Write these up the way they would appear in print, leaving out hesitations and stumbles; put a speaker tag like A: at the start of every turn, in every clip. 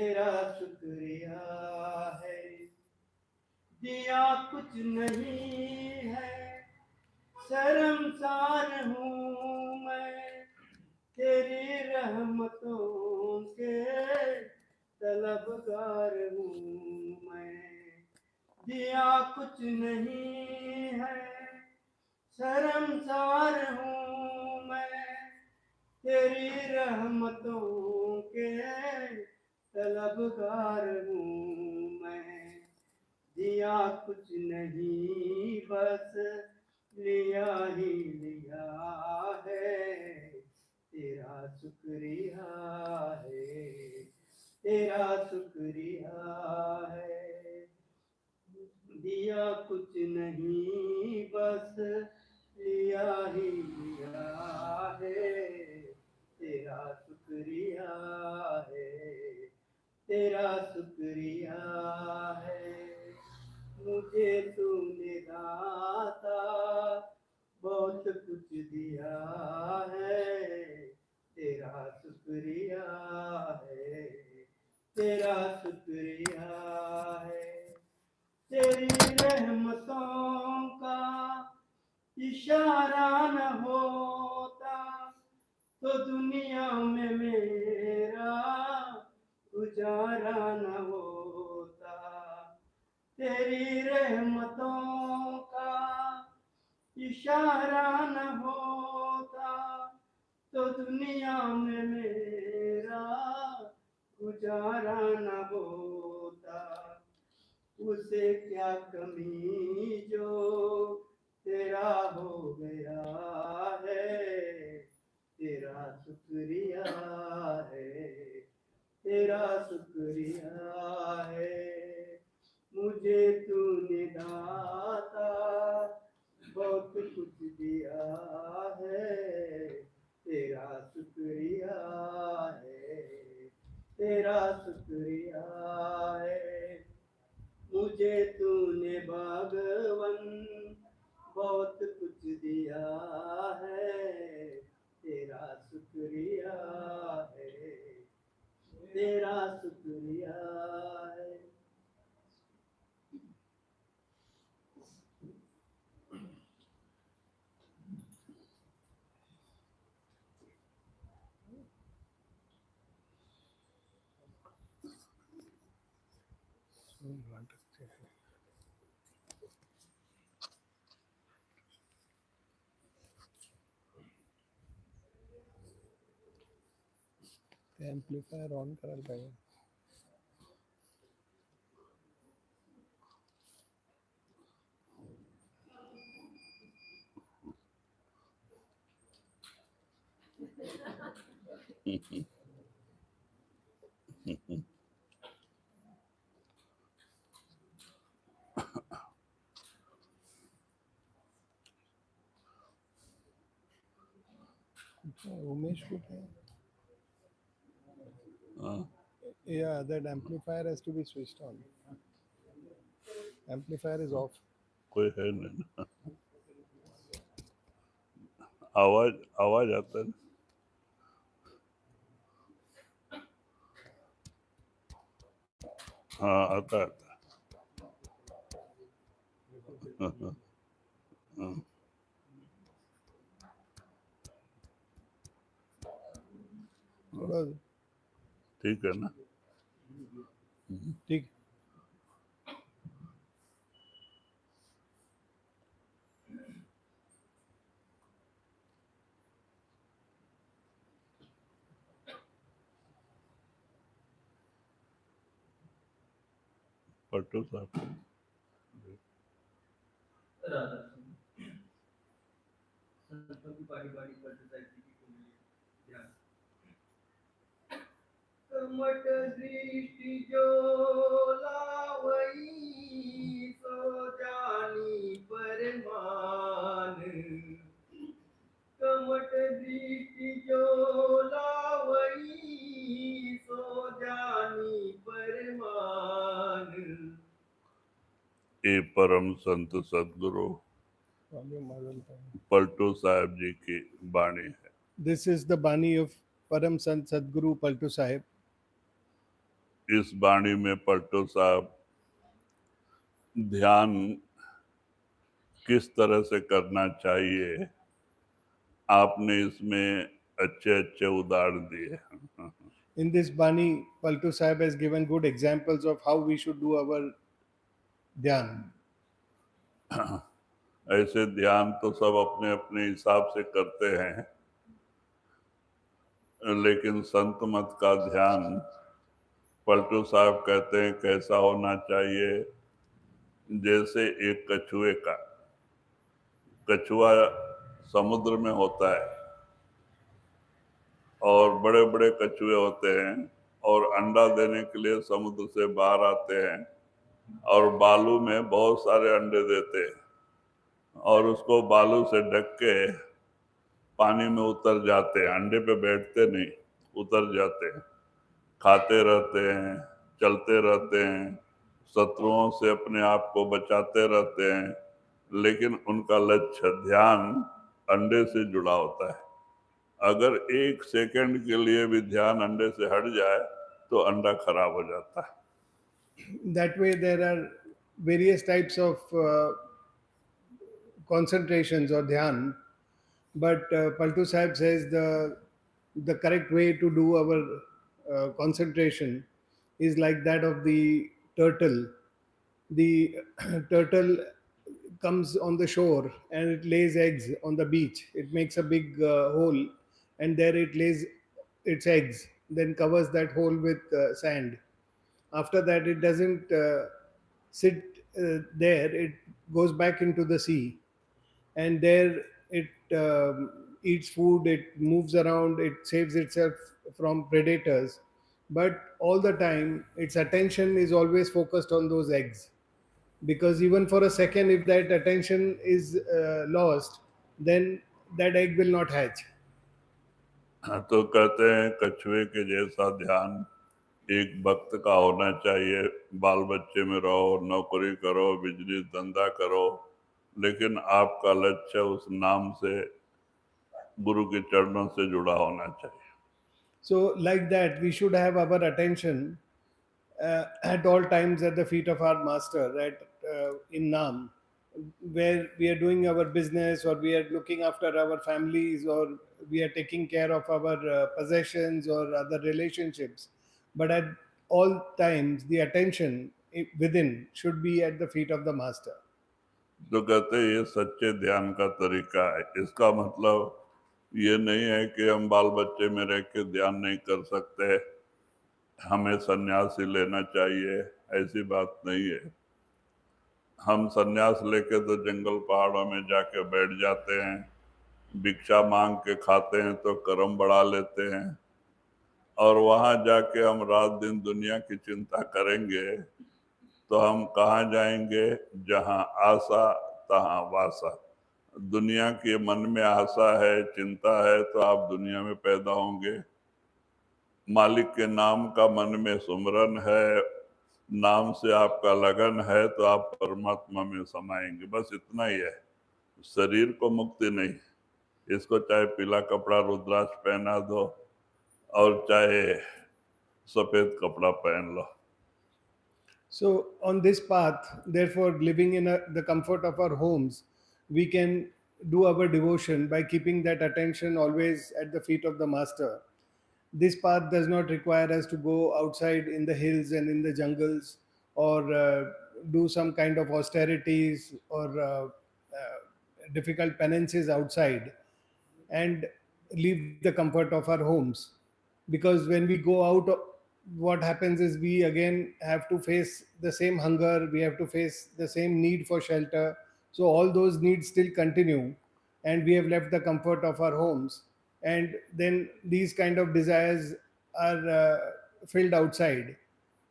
A: तेरा शुक्रिया है, दिया कुछ नहीं है, शर्मसार हूँ मैं, तेरी रहमतों के तलबगार हूँ मैं। दिया कुछ नहीं है, शर्मसार हूँ मैं, तेरी रहमतों के तलबगार हूँ मैं। दिया कुछ नहीं, बस लिया ही लिया है, तेरा शुक्रिया है, तेरा शुक्रिया है। दिया कुछ नहीं, बस लिया ही लिया है, तेरा शुक्रिया है, तेरा शुक्रिया है। मुझे तूने दाता बहुत कुछ दिया है, तेरा शुक्रिया है, तेरा शुक्रिया है। तेरी रहमतों का इशारा न होता तो दुनिया में मेरा गुजारा न होता। तेरी रहमतों का इशारा न होता तो दुनिया में मेरा गुजारा न होता। उसे क्या कमी जो तेरा हो गया है, तेरा शुक्रिया है, तेरा शुक्रिया है। मुझे तूने दाता बहुत कुछ दिया है, तेरा शुक्रिया है, तेरा शुक्रिया है। मुझे तूने भगवन बहुत कुछ दिया है, तेरा शुक्रिया है, तेरा शुक्रिया है।
B: एम्पलीफायर ऑन करायला पाहिजे. उमेश कुठे आहे? Yeah, that amplifier has to be switched on. Amplifier is off.
C: कोई है नहीं. आवाज आवाज आता है. हाँ आता है.
B: थोड़ा
C: ठीक है ना.
B: ठीक.
C: पट्टू साहब
A: कमट दृष्टि जो लावई सो जानी परमान। कमट दृष्टि जो लावई सो जानी परमान।
C: ये परम संत सदगुरु पलटू साहब जी की बाणी है.
B: This is the Bani of Param Sant Sadguru Paltu Sahib.
C: इस वाणी में पलटू साहब ध्यान किस तरह से करना चाहिए, आपने इसमें अच्छे अच्छे उदाहरण दिए।
B: In this Bani, Paltu Sahib has given good examples of how we should do our dhyan.
C: ऐसे ध्यान तो सब अपने अपने हिसाब से करते हैं, लेकिन संत मत का ध्यान पलटू साहब कहते हैं कैसा होना चाहिए, जैसे एक कछुआ समुद्र में होता है और बड़े बड़े कछुए होते हैं और अंडा देने के लिए समुद्र से बाहर आते हैं और बालू में बहुत सारे अंडे देते हैं और उसको बालू से ढक के पानी में उतर जाते हैं, अंडे पे बैठते नहीं, उतर जाते हैं, खाते रहते हैं, चलते रहते हैं, शत्रुओं से अपने आप को बचाते रहते हैं, लेकिन उनका लक्ष्य ध्यान अंडे से जुड़ा होता है। अगर एक सेकंड के लिए भी ध्यान अंडे से हट जाए तो अंडा खराब हो जाता है।
B: That way, there are various types of concentrations or dhyan, but Paltu Sahib says the correct way to do our concentration is like that of the turtle. The turtle comes on the shore and it lays eggs on the beach. It makes a big hole and there it lays its eggs, then covers that hole with sand. After that, it doesn't sit there, it goes back into the sea and there it eats food, it moves around, it saves itself from predators. But all the time, its attention is always focused on those eggs. Because even for a second, if that attention is lost, then that egg will not hatch.
C: तो कहते हैं कछुए के जैसा ध्यान एक भक्त का होना चाहिए। बाल बच्चे में रहो, नौकरी करो, बिजनेस धंधा करो, लेकिन आपका लक्ष्य उस नाम से, गुरु के चरणों से जुड़ा होना चाहिए।
B: So, like that, we should have our attention at all times at the feet of our master, in Nam, where we are doing our business or we are looking after our families or we are taking care of our possessions or other relationships. But at all times, the attention within should be at the feet of the master.
C: तो कहते हैं ये सच्चे ध्यान का तरीका है। इसका मतलब ये नहीं है कि हम बाल बच्चे में रह के ध्यान नहीं कर सकते, हमें सन्यासी लेना चाहिए, ऐसी बात नहीं है। हम सन्यास लेके तो जंगल पहाड़ों में जाके बैठ जाते हैं, भिक्षा मांग के खाते हैं तो कर्म बढ़ा लेते हैं और वहां जाके हम रात दिन दुनिया की चिंता करेंगे तो हम कहाँ जाएंगे? जहाँ आशा तहाँ वासा। दुनिया के मन में आशा है, चिंता है तो आप दुनिया में पैदा होंगे। मालिक के नाम का मन में सुमरन है, नाम से आपका लगन है तो आप परमात्मा में समाएंगे। बस इतना ही है। शरीर को मुक्ति नहीं, इसको चाहे पीला कपड़ा रुद्राक्ष पहना दो और चाहे सफेद कपड़ा पहन लो।
B: So, on this path, therefore, living in the comfort of our homes, we can do our devotion by keeping that attention always at the feet of the Master. This path does not require us to go outside in the hills and in the jungles or do some kind of austerities or difficult penances outside and leave the comfort of our homes. Because when we go out, what happens is we again have to face the same hunger, we have to face the same need for shelter. So all those needs still continue, and we have left the comfort of our homes. And then these kind of desires are filled outside.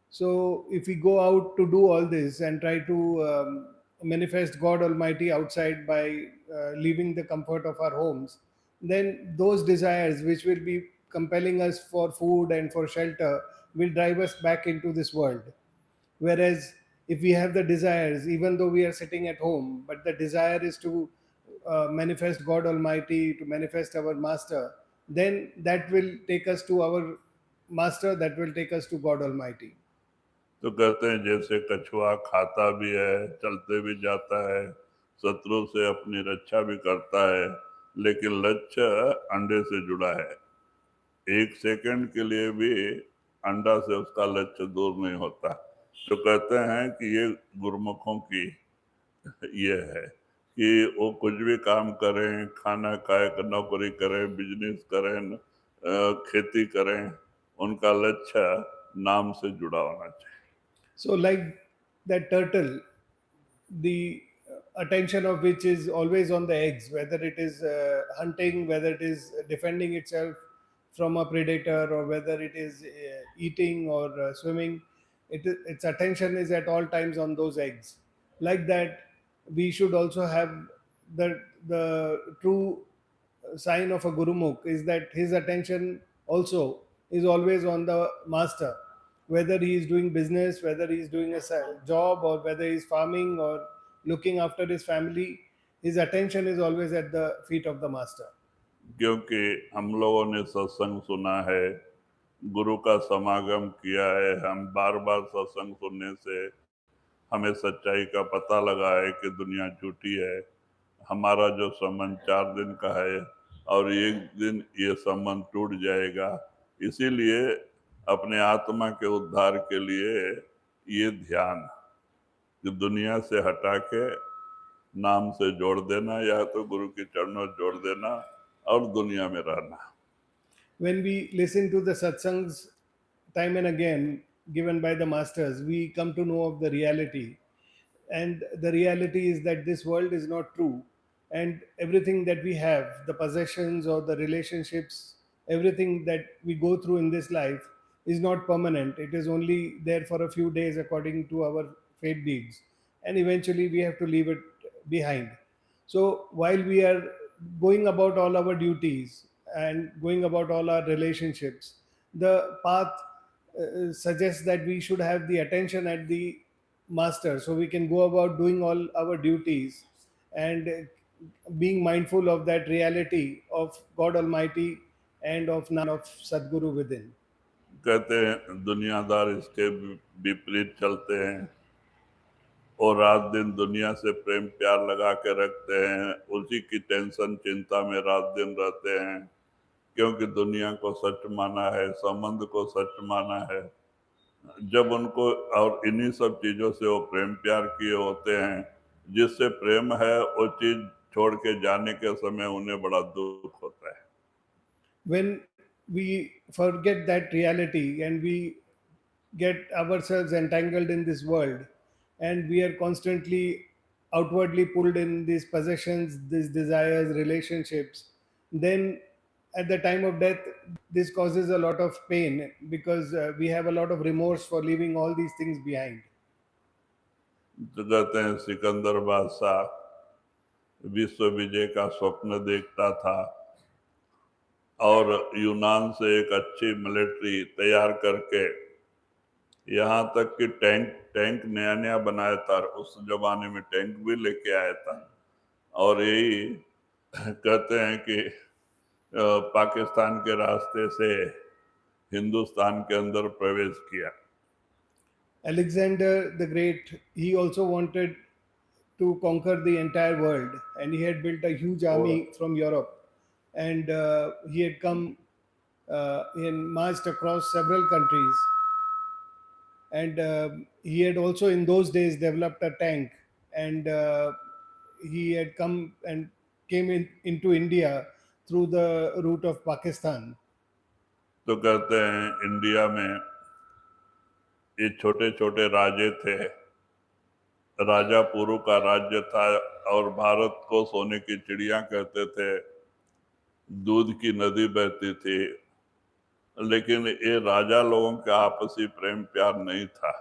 B: So if we go out to do all this and try to manifest God Almighty outside by leaving the comfort of our homes, then those desires which will be compelling us for food and for shelter will drive us back into this world. Whereas if we have the desires, even though we are sitting at home, but the desire is to manifest God Almighty, to manifest our Master, then that will take us to our Master, that will take us to God Almighty.
C: तो कहते हैं जैसे कछुआ खाता भी है, चलते भी जाता है, शत्रु से अपनी रक्षा भी करता है, लेकिन लक्ष्य अंडे से जुड़ा है। एक सेकंड के लिए भी अंडा से उसका लक्ष्य दूर नहीं होता। तो कहते हैं कि ये गुरुमुखों की ये है कि वो कुछ भी काम करें, खाना खाए, नौकरी करें, बिजनेस करें, खेती करें, उनका लक्ष्य नाम से जुड़ा होना चाहिए।
B: So, like that turtle, the attention of which is always on the eggs, whether it is hunting, whether it is defending itself from a predator, or whether it is eating or swimming, its attention is at all times on those eggs. Like that, we should also have the true sign of a gurumukh is that his attention also is always on the master, whether he is doing business, whether he is doing a job, or whether he is farming or looking after his family. His attention is always at the feet of the master.
C: क्योंकि हम लोगों ने सत्संग सुना है, गुरु का समागम किया है, हम बार बार सत्संग सुनने से हमें सच्चाई का पता लगा है कि दुनिया झूठी है। हमारा जो संबंध 4 दिन का है और एक दिन ये संबंध टूट जाएगा। इसीलिए अपने आत्मा के उद्धार के लिए ये ध्यान जो दुनिया से हटा के नाम से जोड़ देना, या तो गुरु के चरणों जोड़ देना और दुनिया में रहना।
B: When we listen to the satsangs time and again given by the masters, we come to know of the reality. And the reality is that this world is not true. And everything that we have, the possessions or the relationships, everything that we go through in this life is not permanent. It is only there for a few days according to our fate deeds. And eventually we have to leave it behind. So while we are going about all our duties and going about all our relationships, the path suggests that we should have the attention at the master, so we can go about doing all our duties and being mindful of that reality of God Almighty and of Sadguru within.
C: कहते हैं दुनियादार इसके विपरीत चलते हैं और रात दिन दुनिया से प्रेम प्यार लगा के रखते हैं, उसी की टेंशन चिंता में रात दिन रहते हैं, क्योंकि दुनिया को सच माना है, संबंध को सच माना है। जब उनको और इन्हीं सब चीजों से वो प्रेम प्यार किए होते हैं, जिससे प्रेम है वो चीज छोड़ के जाने के समय उन्हें बड़ा दुख होता है।
B: When we forget that reality and we get ourselves entangled in this world, and we are constantly outwardly pulled in these possessions, these desires, relationships, then at the time of death, this causes a lot of pain because we have a lot of remorse for leaving all these things behind.
C: तो कहते हैं सिकंदर बादशाह विश्व विजय का स्वप्न देखता था और यूनान से एक अच्छी मिलिट्री तैयार करके, यहाँ तक कि टैंक नया नया बनाया था, उस जमाने में टैंक भी लेके आया था। और यही कहते हैं कि पाकिस्तान के रास्ते से हिंदुस्तान के अंदर प्रवेश किया।
B: Alexander the Great, he also wanted to conquer the entire world, and he had built a huge army from Europe, and he had come and marched across several countries, and he had also in those days developed a tank, and he had come and came into India through the route of Pakistan.
C: तो कहते हैं India में ये छोटे छोटे राजे थे। राजा पुरु का राज्य था और भारत को सोने की चिड़िया कहते थे, दूध की नदी बहती थी, लेकिन ये राजा लोगों का आपसी प्रेम प्यार नहीं था,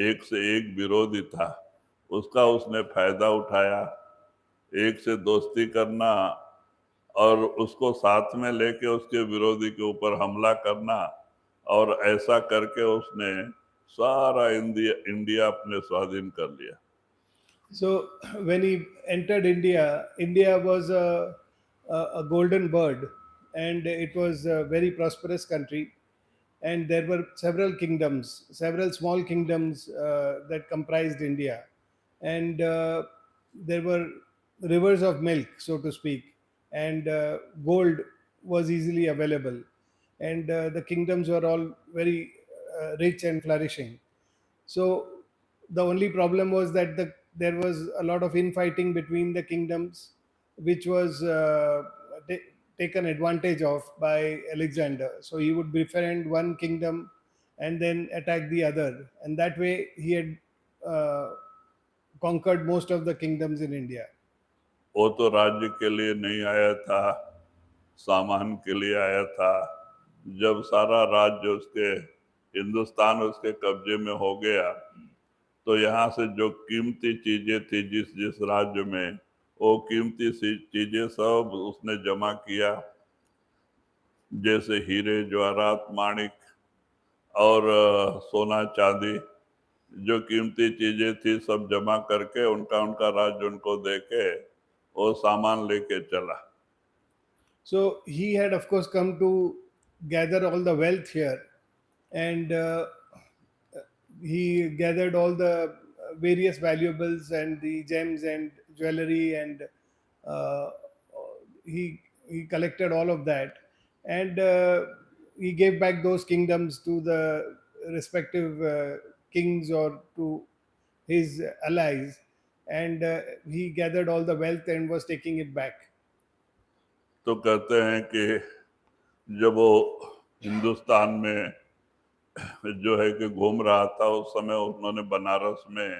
C: एक से एक विरोधी था। उसका उसने फायदा उठाया, एक से दोस्ती करना और उसको साथ में लेके उसके विरोधी के ऊपर हमला करना, और ऐसा करके उसने सारा इंडिया अपने स्वाधीन कर लिया।
B: So when he entered India, India was a golden bird, and it was a very prosperous country. and there were several kingdoms, several small kingdoms that comprised India, and there were rivers of milk, so to speak, and gold was easily available, and the kingdoms were all very rich and flourishing. So the only problem was that there was a lot of infighting between the kingdoms, which was taken advantage of by Alexander. So he would befriend one kingdom and then attack the other, and that way he had uh, conquered most of the kingdoms in India.
C: वो तो राज्य के लिए नहीं आया था, सामान के लिए आया था। जब सारा राज्य उसके हिंदुस्तान उसके कब्जे में हो गया, तो यहाँ से जो कीमती चीजें थी जिस जिस राज्य में, वो कीमती चीजें सब उसने जमा किया, जैसे हीरे जवाहरात माणिक और सोना चांदी। जो कीमती चीजें थी सब जमा करके उनका उनका राज्य उनको देके वो सामान लेके चला।
B: So he had, of course, come to gather all the wealth here, and he gathered all the various valuables and the gems and jewelry, and uh, he collected all of that, and he gave back those kingdoms to the respective kings or to his allies, and he gathered all the wealth and was taking it back.
C: तो कहते हैं कि जब वो हिंदुस्तान में जो है कि घूम रहा था, उस समय उन्होंने बनारस में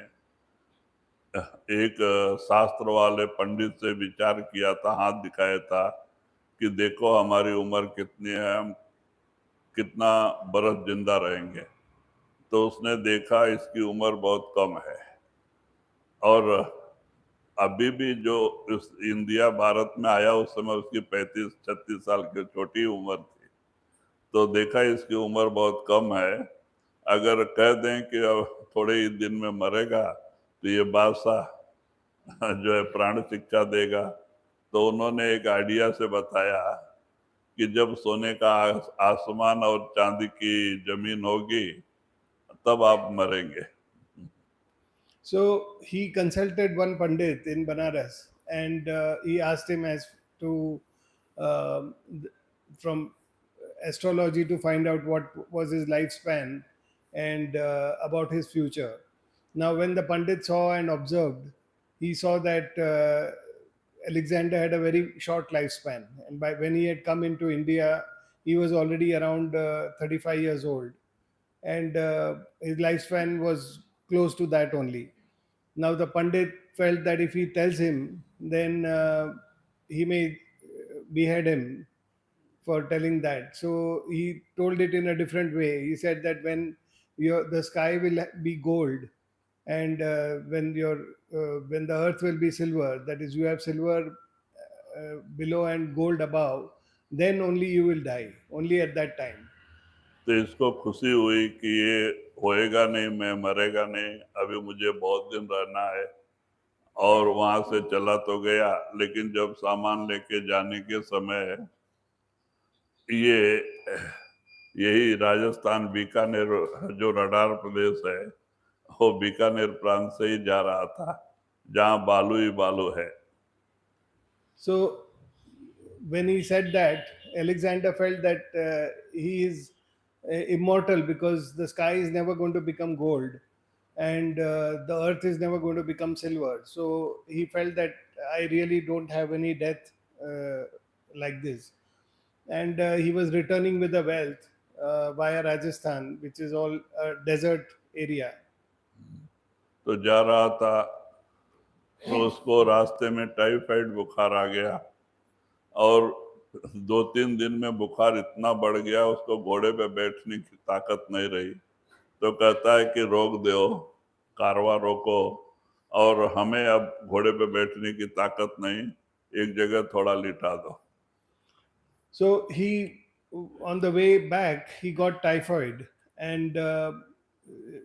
C: एक शास्त्र वाले पंडित से विचार किया था, हाथ दिखाया था कि देखो हमारी उम्र कितनी है, हम कितना बरस जिंदा रहेंगे। तो उसने देखा इसकी उम्र बहुत कम है, और अभी भी जो इस इंडिया भारत में आया उस समय उसकी 35-36 साल की छोटी उम्र थी। तो देखा इसकी उम्र बहुत कम है, अगर कह दें कि अब थोड़े ही दिन में मरेगा तो ये बादशाह जो है प्राण शिक्षा देगा। तो उन्होंने एक आइडिया से बताया कि जब सोने का आसमान और चांदी की जमीन होगी तब आप मरेंगे।
B: So he consulted one Pandit in Banaras, and he asked him as to th- from astrology to find out what was his lifespan and about his future. Now, when the Pandit saw and observed, he saw that Alexander had a very short lifespan, and by when he had come into India, he was already around 35 years old, and his lifespan was close to that only. Now the Pandit felt that if he tells him, then he may behead him for telling that. So he told it in a different way. He said that when the sky will be gold, and when the earth will be silver, that is, you have silver below and gold above, then only you will die. Only at that time.
C: तो इसको खुशी हुई कि ये होएगा नहीं, मैं मरेगा नहीं, अभी मुझे बहुत दिन रहना है। और वहां से चला तो गया, लेकिन जब सामान लेके जाने के समय ये यही राजस्थान बीकानेर जो रडार प्रदेश है, वो बीकानेर प्रांत से ही जा रहा था, जहाँ बालू ही बालू है।
B: So when he said that, Alexander felt that he is immortal because the sky is never going to become gold, and the earth is never going to become silver. So he felt that I really don't have any death like this. And he was returning with the wealth via Rajasthan, which is all a desert area.
C: तो जा रहा था, तो उसको रास्ते में typhoid बुखार आ गया, और 2-3 दिन में बुखार इतना बढ़ गया उसको घोड़े पे बैठने की ताकत नहीं रही। तो कहता है कि रोक दो, कारवां रोको, और हमें अब घोड़े पे बैठने की ताकत नहीं, एक जगह थोड़ा लिटा दो।
B: So he, on the way back, he got typhoid, and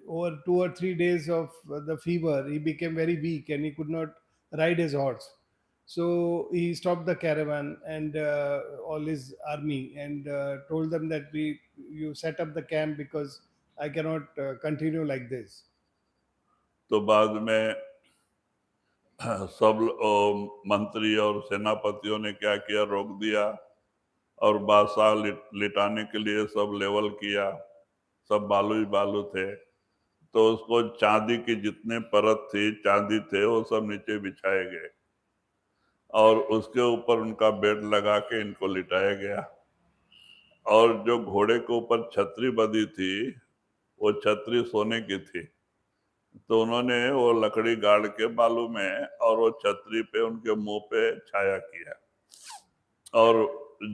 B: over 2 or 3 days of the fever, he became very weak and he could not ride his horse. So he stopped the caravan and all his army and told them that we you set up the camp because I cannot continue like this.
C: तो बाद में सब मंत्री और सेनापतियों ने क्या किया, रोक दिया और बादशाह लिटाने के लिए सब लेवल किया, सब बालू ही बालू थे। तो उसको चांदी की जितने परत थी, चांदी थे, वो सब नीचे बिछाए गए और उसके ऊपर उनका बेड लगा के इनको लिटाया गया। और जो घोड़े के ऊपर छतरी बंधी थी, वो छतरी सोने की थी। तो उन्होंने वो लकड़ी गाड़ के बालू में और वो छतरी पे उनके मुंह पे छाया किया। और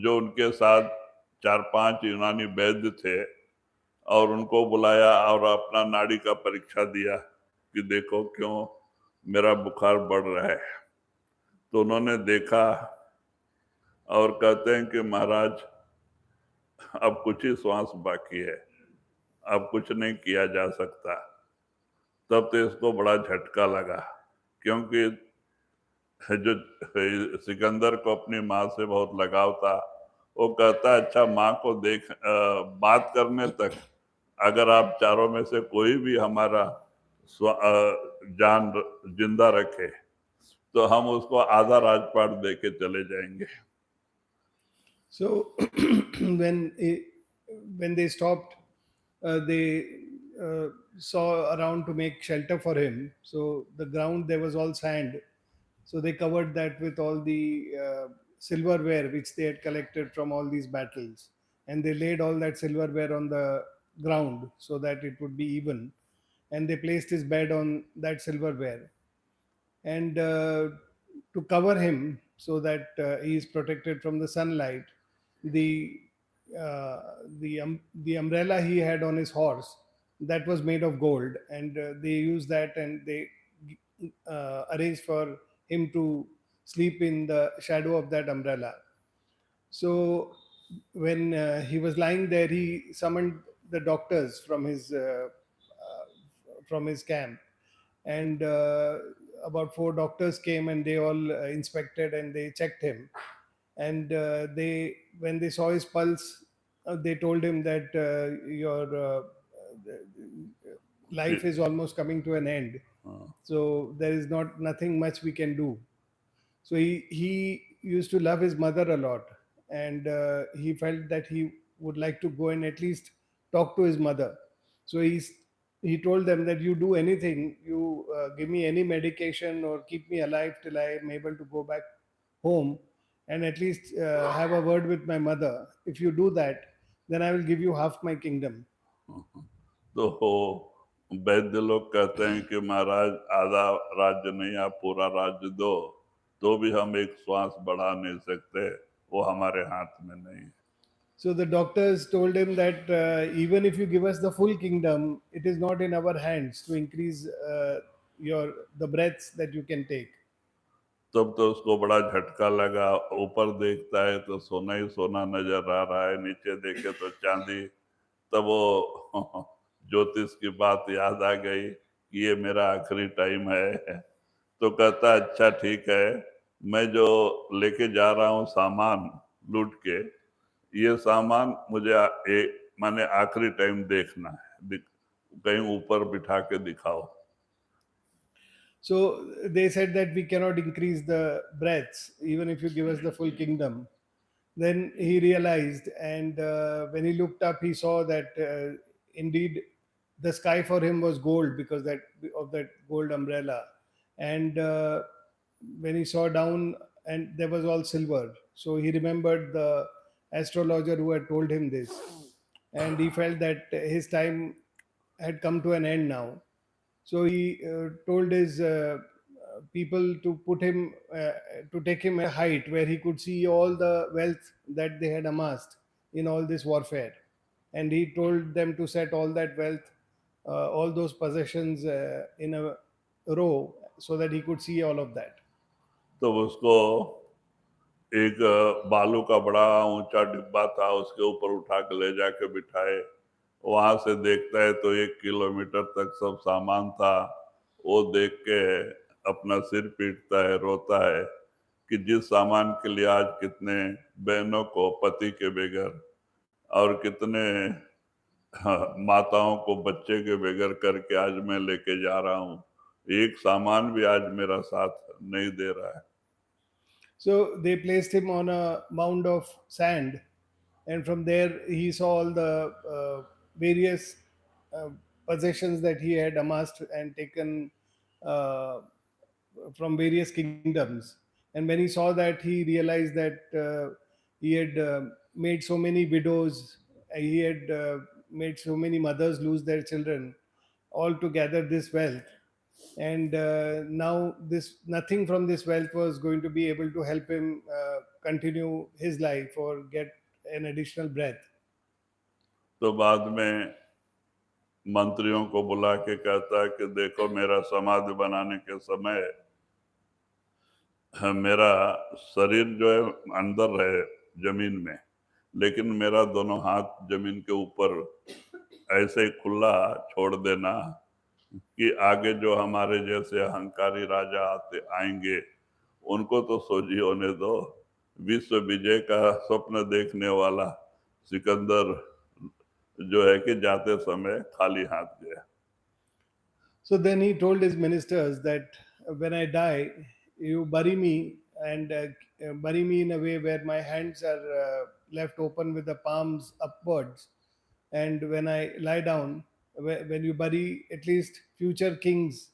C: जो उनके साथ 4-5 यूनानी वैद्य थे और उनको बुलाया और अपना नाड़ी का परीक्षा दिया कि देखो क्यों मेरा बुखार बढ़ रहा है। तो उन्होंने देखा और कहते हैं कि महाराज अब कुछ ही श्वास बाकी है, अब कुछ नहीं किया जा सकता। तब तो इसको बड़ा झटका लगा, क्योंकि जो सिकंदर को अपनी माँ से बहुत लगाव था। वो कहता अच्छा माँ को बात करने तक अगर आप चारों में से कोई भी हमारा जान जिंदा रखे तो हम उसको आधा राजपाट दे के चले जाएंगे।
B: So when they stopped, they saw around to make shelter for him. So the ground there was all sand. So they covered that with all the silverware which they had collected from all these battles, and they laid all that silverware on the ground so that it would be even. And they placed his bed on that silverware, and to cover him so that he is protected from the sunlight, the the umbrella he had on his horse, that was made of gold, and they used that, and they arranged for him to sleep in the shadow of that umbrella. So when he was lying there, he summoned the doctors from his camp, and about 4 doctors came, and they all inspected and they checked him. And when they saw his pulse, they told him that your life is almost coming to an end. So there is nothing much we can do. So he used to love his mother a lot, and he felt that he would like to go and at least talk to his mother. So he told them that you do anything, you give me any medication or keep me alive till I am able to go back home and at least have a word with my mother. If you do that, then I will give you half my kingdom.
C: तो वैद्य लोग कहते हैं कि महाराज आधा राज्य नहीं, आप पूरा राज्य दो, तो भी हम एक श्वास बढ़ा नहीं सकते, वो हमारे हाथ में नहीं है।
B: So the doctors told him that even if you give us the full kingdom, it is not in our hands to increase the breaths that you can take.
C: तब तो उसको बड़ा झटका लगा, ऊपर देखता है तो सोना ही सोना नजर आ रहा है, नीचे देखे तो चांदी। तब वो ज्योतिष की बात याद आ गई कि ये मेरा आखिरी टाइम है। तो कहता अच्छा ठीक है, मैं जो लेके जा रहा हूँ सामान लूट के, ये सामान मुझे माने आखिरी टाइम देखना है, कहीं ऊपर बिठा के दिखाओ।
B: So they said that we cannot increase the breaths even if you give us the full kingdom. Then he realized, and when he looked up, he saw that indeed the sky for him was gold because of that gold umbrella. And when he saw down, and there was all silver. So he remembered the astrologer who had told him this, and he felt that his time had come to an end now. So he told his people to to take him a height where he could see all the wealth that they had amassed in all this warfare. And he told them to set all that wealth, all those possessions in a row so that he could see all of that.
C: तो उसको एक बालू का बड़ा ऊंचा डिब्बा था, उसके ऊपर उठा के ले जाके बिठाए। वहां से देखता है तो 1 किलोमीटर तक सब सामान था। वो देख के अपना सिर पीटता है, रोता है कि जिस सामान के लिए आज कितने बहनों को पति के बगैर और कितने हाँ, माताओं को बच्चे के बगैर करके आज मैं लेके जा रहा हूँ, एक सामान भी आज मेरा साथ नहीं दे रहा है।
B: So they placed him on a mound of sand, and from there he saw all the various uh, possessions that he had amassed and taken uh, from various kingdoms. And when he saw that, he realized that he had made so many widows, he had made so many mothers lose their children, all to gather this wealth. And now this nothing from this wealth was going to be able to help him continue his life or get an additional breath.
C: तो बाद में मंत्रियों को बुला के कहता है कि देखो मेरा समाधि बनाने के समय मेरा शरीर जो है अंदर रहे जमीन में, लेकिन मेरा दोनों हाथ जमीन के ऊपर ऐसे ही खुला छोड़ देना कि आगे जो हमारे जैसे अहंकारी राजा आते आएंगे उनको तो सोझी होने दो। विश्व विजय का स्वप्न देखने वाला सिकंदर जो है कि जाते समय खाली हाथ गया।
B: So then he told his ministers that when I die, you bury me and bury me in a way where my hands are left open with the palms upwards. And when I lie down, when you bury, at least future kings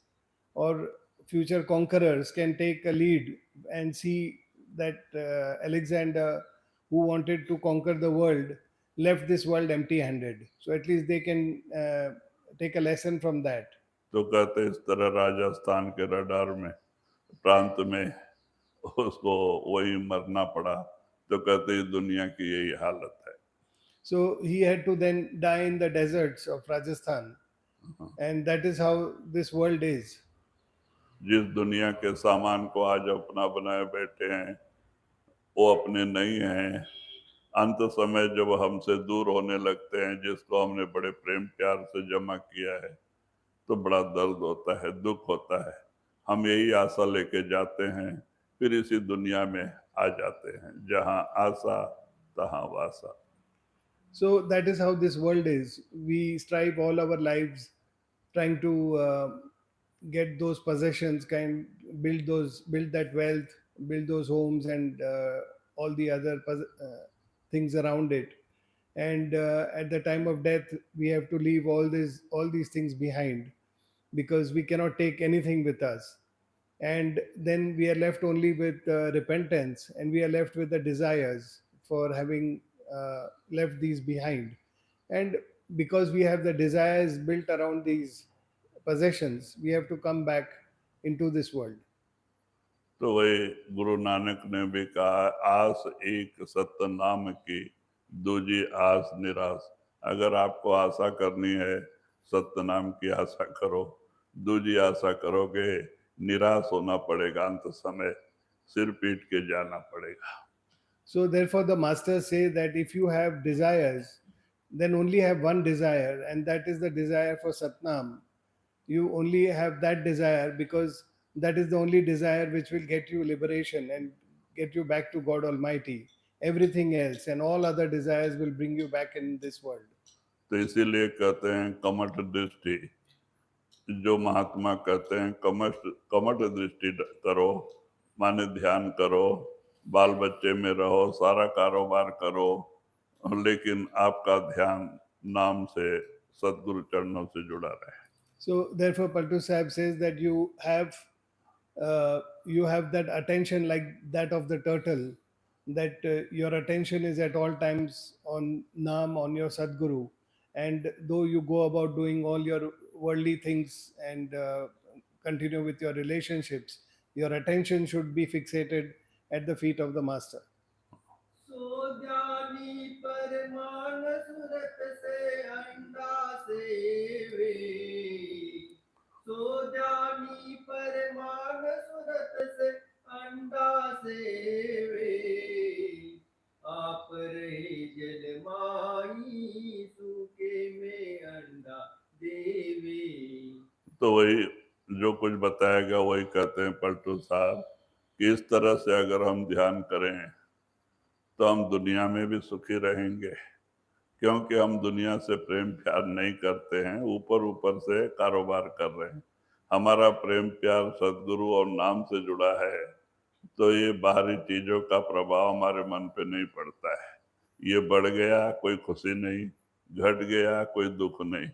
B: or future conquerors can take a lead and see that Alexander, who wanted to conquer the world, left this world empty handed. So at least they can take a lesson from that.
C: तो कहते इस तरह राजस्थान के radar में प्रांत में उसको वही मरना पड़ा। तो कहते इस दुनिया की यही हालत है।
B: So he had to then die in the deserts of Rajasthan. And that is how this world is.
C: जिस दुनिया के सामान को आज अपना बनाए बैठे हैं वो अपने नहीं हैं। अंत समय जब हमसे दूर होने लगते हैं, जिसको हमने बड़े प्रेम प्यार से जमा किया है, तो बड़ा दर्द होता है, दुख होता है। हम यही आशा लेके जाते हैं, फिर इसी दुनिया में आ जाते हैं, जहाँ आशा तहाँ वासा।
B: So that is how this world is. We strive all our lives trying to get those possessions, build that wealth, build those homes, and all the other things around it. And at the time of death, we have to leave all these things behind because we cannot take anything with us. And then we are left only with repentance, and we are left with the desires for having left these behind. And because we have the desires built around these possessions, we have to come back into this world.
C: तो वही गुरु नानक ने भी कहा, आस एक सत्य नाम की, दूजी आस निराश। अगर आपको आशा करनी है, सत्य नाम की आशा करो। दूजी आशा करोगे, निराश होना पड़ेगा, अंत समय सिर पीट के जाना पड़ेगा।
B: So therefore the masters say that if you have desires, then only have one desire, and that is the desire for Satnam. You only have that desire because that is the only desire which will get you liberation and get you back to God Almighty. Everything else and all other desires will bring you back in this world.
C: तो इसीलिए कहते हैं कमठ दृष्टि। जो महात्मा कहते हैं कमठ दृष्टि करो, माने ध्यान करो, बाल बच्चे में रहो, सारा कारोबार करो, लेकिन आपका ध्यान नाम से सदगुरु चरणों से जुड़ा रहे।
B: So therefore Paltu Sahib says that you have that attention like that of the turtle, that your attention is at all times on Naam, on your Sadguru. And though you go about doing all your worldly things and continue with your relationships, your attention should be fixated at the feet of the Master.
A: सो जानी परमान सूरत से अंडा सेवे, सो जानी परमान सूरत से अंडा सेवे, आप रहे जल माई सूखे में अंडा देवे।
C: तो वही जो कुछ बताया गया वही कहते हैं पलटू साहब कि इस तरह से अगर हम ध्यान करें तो हम दुनिया में भी सुखी रहेंगे क्योंकि हम दुनिया से प्रेम प्यार नहीं करते हैं, ऊपर ऊपर से कारोबार कर रहे हैं। हमारा प्रेम प्यार सदगुरु और नाम से जुड़ा है, तो ये बाहरी चीजों का प्रभाव हमारे मन पे नहीं पड़ता है। ये बढ़ गया कोई खुशी नहीं, घट गया कोई दुख नहीं।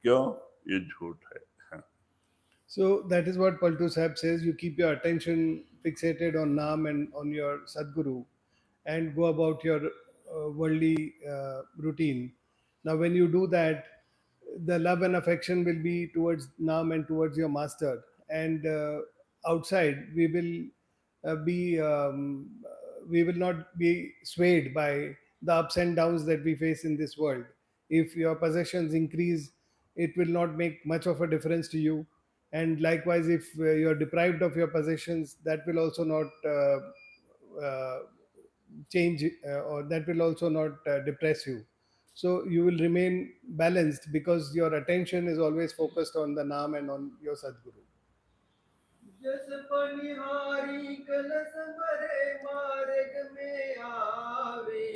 C: क्यों? ये झूठ है।
B: So that is what Paltu Sahib says. You keep your attention fixated on Naam and on your Sadguru and go about your worldly routine. Now, when you do that, the love and affection will be towards Naam and towards your master. And outside, we will not be swayed by the ups and downs that we face in this world. If your possessions increase, it will not make much of a difference to you. And likewise, if you're deprived of your possessions, that will also not change, or that will also not depress you. So you will remain balanced because your attention is always focused on the Naam and on your Sadguru.
A: जस पनिहारी कलश भरे मार्ग में आवे,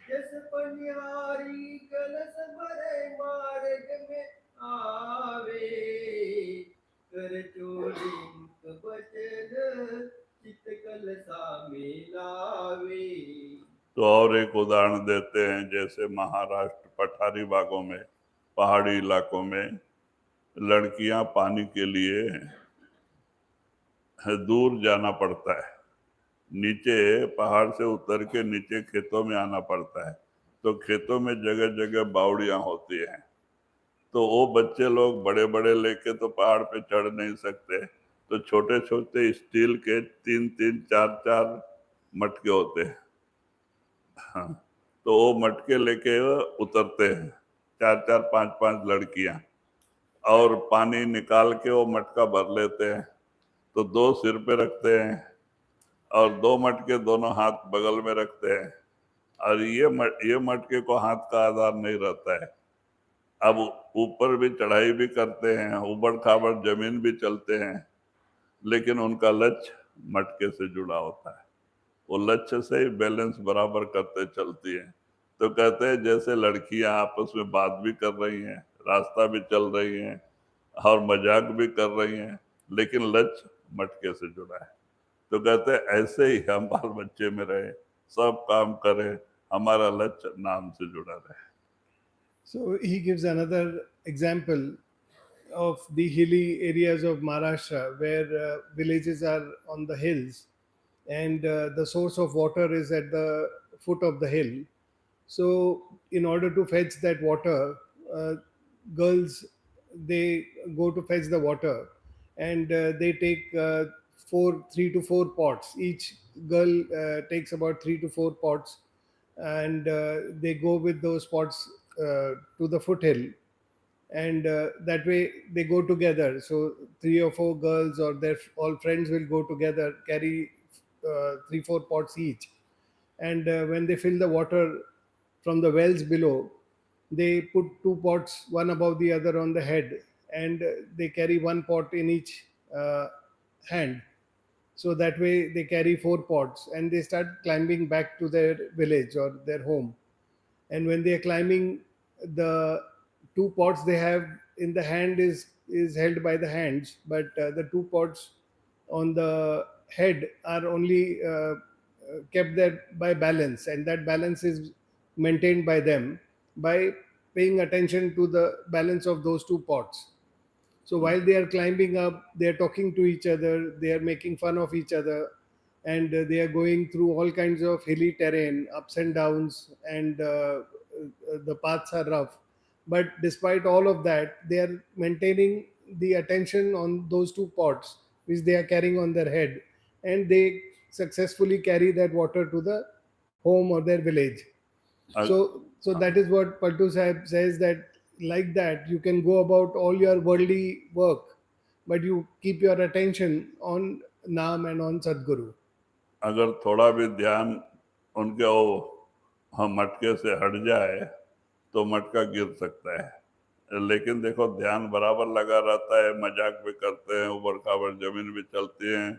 A: जस पनिहारी कलश भरे मार्ग में आवे, कर चोरी मुख बचन चित कलसा में लावे।
C: तो और एक उदाहरण देते हैं, जैसे महाराष्ट्र पठारी भागों में, पहाड़ी इलाकों में लड़कियां पानी के लिए दूर जाना पड़ता है, नीचे पहाड़ से उतर के नीचे खेतों में आना पड़ता है। तो खेतों में जगह जगह बावड़ियां होती हैं, तो वो बच्चे लोग बड़े बड़े लेके तो पहाड़ पे चढ़ नहीं सकते, तो छोटे छोटे स्टील के 3-3, 4-4 मटके होते हैं। हाँ, तो वो मटके लेके उतरते हैं, 4-4, 5-5 लड़कियां, और पानी निकाल के वो मटका भर लेते हैं। तो 2 सिर पे रखते हैं और 2 मटके दोनों हाथ बगल में रखते हैं, और ये मटके को हाथ का आधार नहीं रहता है। अब ऊपर भी चढ़ाई भी करते हैं, उबड़ खाबड़ जमीन भी चलते हैं, लेकिन उनका लक्ष्य मटके से जुड़ा होता है। वो लक्ष्य से ही बैलेंस बराबर करते चलती हैं। तो कहते हैं जैसे लड़कियां आपस में बात भी कर रही हैं, रास्ता भी चल रही हैं और मजाक भी कर रही हैं, लेकिन लक्ष्य मटके से जुड़ा है। तो कहते हैं ऐसे ही हम बाल बच्चे में रहे, सब काम करें, हमारा लक्ष्य नाम से जुड़ा रहे।
B: So he gives another example of the hilly areas of Maharashtra where villages are on the hills and the source of water is at the foot of the hill. So, in order to fetch that water, girls they go to fetch the water, and they take 3 to 4 pots. Each girl takes about 3 to 4 pots, and they go with those pots to the foothill, and that way they go together. So 3 or 4 girls or their all friends will go together, carry 3-4 pots each, and when they fill the water from the wells below, they put 2 pots one above the other on the head, and they carry 1 pot in each hand. So that way they carry 4 pots, and they start climbing back to their village or their home. And when they are climbing, the 2 pots they have in the hand is held by the hands, but the 2 pots on the head are only kept there by balance, and that balance is maintained by them by paying attention to the balance of those 2 pots. So while they are climbing up, they are talking to each other, they are making fun of each other, and they are going through all kinds of hilly terrain, ups and downs, and the paths are rough. But despite all of that, they are maintaining the attention on those 2 pots which they are carrying on their head, and they successfully carry that water to the home or their village. So that is what Paltu Sahib says, that like that you can go about all your worldly work, but you keep your attention on Naam and on Sadguru.
C: अगर थोड़ा भी ध्यान उनके वो मटके से हट जाए तो मटका गिर सकता है, लेकिन देखो ध्यान बराबर लगा रहता है, मजाक भी करते हैं, उबड़ खाबड़ जमीन भी चलती हैं,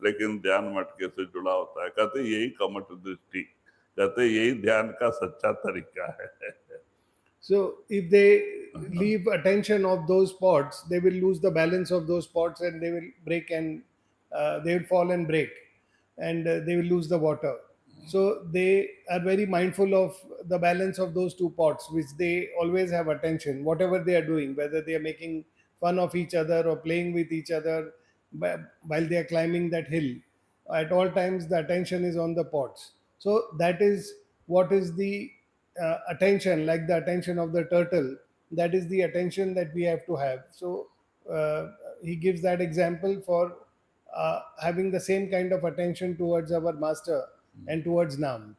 C: लेकिन ध्यान मटके से जुड़ा होता है। कहते यही कमठ दृष्टि, कहते यही ध्यान का सच्चा तरीका है।
B: So if they leave attention of those pots, they will lose the balance of those pots and they will break and they will fall and break, and they will lose the water. So they are very mindful of the balance of those two pots, which they always have attention, whatever they are doing, whether they are making fun of each other or playing with each other while they are climbing that hill. At all times, the attention is on the pots. So that is what is the attention, like the attention of the turtle. That is the attention that we have to have. So uh, he gives that example for having the same kind of attention towards our master and towards Nam.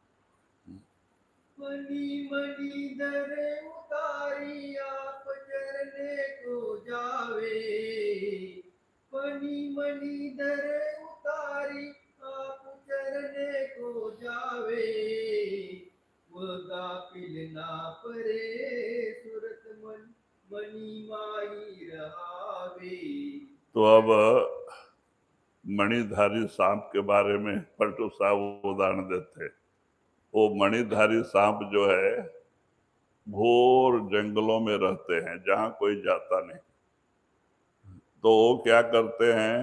A: Money money दरे उतारी आप चरने को जावे, money money दरे उतारी आप चरने को जावे, वह गाफिल ना परे सुरत मन मनी माही रहावे।
C: तो अब मणिधारी सांप के बारे में पलटू साहब उदाहरण देते। वो मणिधारी सांप जो है घोर जंगलों में रहते हैं जहां कोई जाता नहीं। तो वो क्या करते हैं,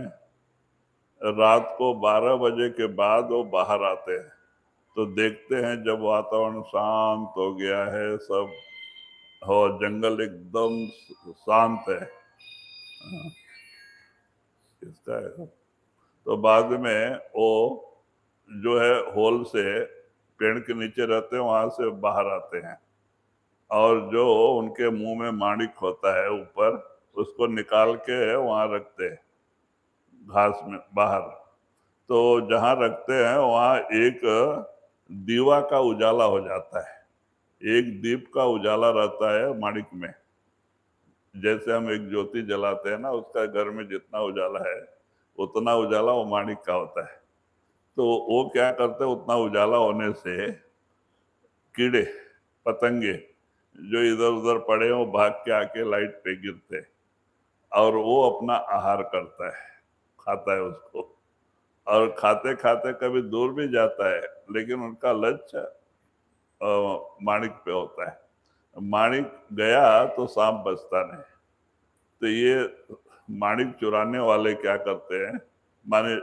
C: रात को 12 बजे के बाद वो बाहर आते हैं। तो देखते हैं जब वातावरण शांत हो गया है, सब हो, जंगल एकदम शांत है, इसका है। तो बाद में वो जो है होल से पेड़ के नीचे रहते हैं, वहां से बाहर आते हैं और जो उनके मुंह में माणिक होता है ऊपर, उसको निकाल के वहां रखते हैं घास में बाहर। तो जहां रखते हैं वहां एक दीवा का उजाला हो जाता है, एक दीप का उजाला रहता है माणिक में। जैसे हम एक ज्योति जलाते हैं ना, उसका घर में जितना उजाला है उतना उजाला वो माणिक का होता है। तो वो क्या करते हैं, उतना उजाला होने से कीड़े पतंगे जो इधर उधर पड़े हैं वो भाग के आके लाइट पे गिरते हैं और वो अपना आहार करता है, खाता है उसको। और खाते खाते कभी दूर भी जाता है, लेकिन उनका लक्ष्य माणिक पे होता है। माणिक गया तो सांप बचता नहीं। तो ये माणिक चुराने वाले क्या करते हैं, माने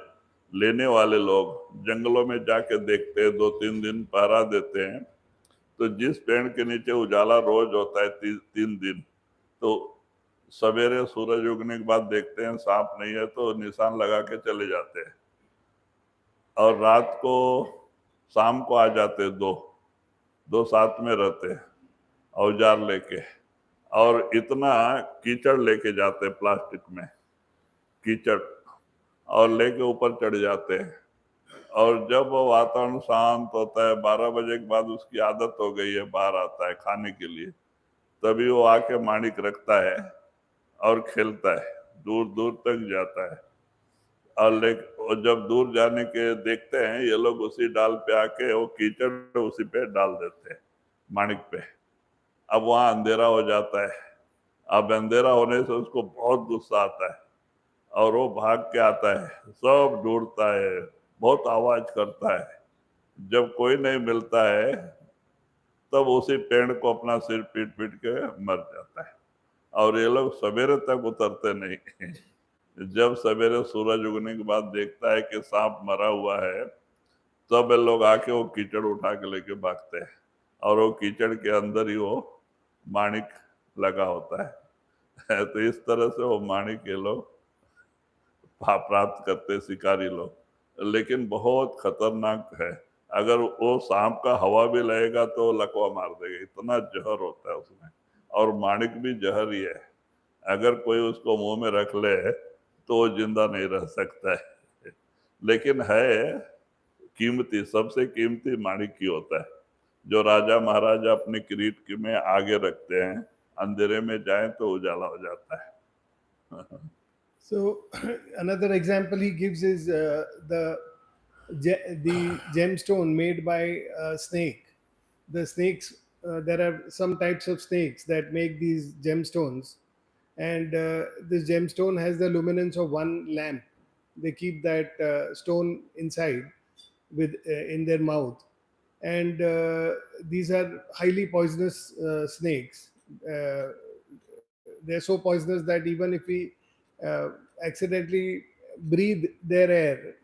C: लेने वाले लोग जंगलों में जाके देखते हैं, 2-3 दिन पहरा देते हैं। तो जिस पेड़ के नीचे उजाला रोज होता है 3 दिन, तो सवेरे सूरज उगने के बाद देखते हैं सांप नहीं है तो निशान लगा के चले जाते हैं। और रात को शाम को आ जाते, दो साथ में रहते हैं औजार लेके, और इतना कीचड़ लेके जाते प्लास्टिक में, कीचड़, और लेके ऊपर चढ़ जाते हैं। और जब वो वातावरण शांत होता है, 12 बजे के बाद उसकी आदत हो गई है, बाहर आता है खाने के लिए, तभी वो आके माणिक रखता है और खेलता है, दूर दूर तक जाता है। और जब दूर जाने के देखते हैं ये लोग, उसी डाल पे आके वो कीचड़ उसी पे डाल देते हैं, माणिक पे। अब वहां अंधेरा हो जाता है। अब अंधेरा होने से उसको बहुत गुस्सा आता है और वो भाग के आता है, सब ढूंढता है, बहुत आवाज करता है। जब कोई नहीं मिलता है तब उसी पेड़ को अपना सिर पीट पीट के मर जाता है। और ये लोग सवेरे तक उतरते नहीं। जब सवेरे सूरज उगने के बाद देखता है कि सांप मरा हुआ है, तब ये लोग आके वो कीचड़ उठा के लेके भागते हैं और वो कीचड़ के अंदर ही वो माणिक लगा होता है। तो इस तरह से वो माणिक ये लोग प्राप्त करते शिकारी लोग। लेकिन बहुत खतरनाक है, अगर वो सांप का हवा भी लगेगा तो लकवा मार देगा, इतना जहर होता है उसमें। और माणिक भी जहर ही है, अगर कोई उसको मुंह में रख ले तो वो जिंदा नहीं रह सकता है। लेकिन है कीमती, सबसे कीमती माणिक ही होता है, जो राजा महाराजा अपने किरीट में आगे रखते हैं, अंधेरे में जाए तो उजाला हो जाता है।
B: So another example he gives is the gemstone made by a snake. The snakes, there are some types of snakes that make these gemstones, and this gemstone has the luminance of one lamp. They keep that stone inside with in their mouth, and these are highly poisonous snakes. Uh, they're so poisonous that even if we uh, accidentally breathe their air,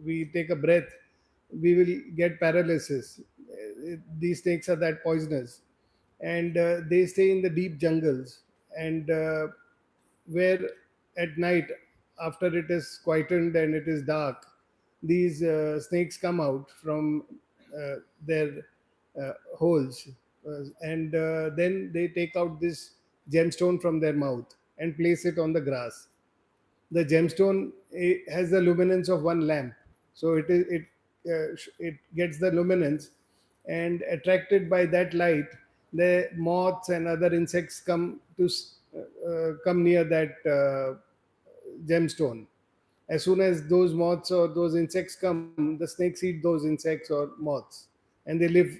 B: we take a breath, we will get paralysis. These snakes are that poisonous, and they stay in the deep jungles, and where at night, after it is quietened and it is dark, these snakes come out from their holes, and then they take out this gemstone from their mouth and place it on the grass. The gemstone has the luminance of one lamp, so it gets the luminance, and attracted by that light, the moths and other insects come near that gemstone. As soon as those moths or those insects come, the snakes eat those insects or moths, and they live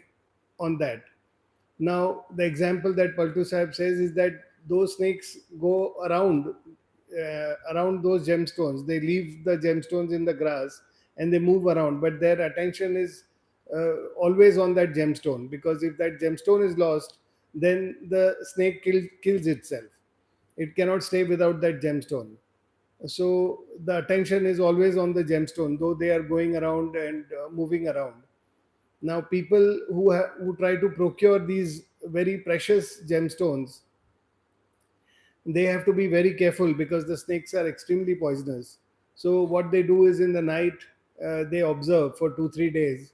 B: on that. Now, the example that Paltu Sahib says is that those snakes go around those gemstones. They leave the gemstones in the grass and they move around, but their attention is always on that gemstone, because if that gemstone is lost, then the snake kills itself. It cannot stay without that gemstone. So the attention is always on the gemstone, though they are going around and moving around. Now, people who try to procure these very precious gemstones, they have to be very careful because the snakes are extremely poisonous. So what they do is, in the night, they observe for 2 3 days,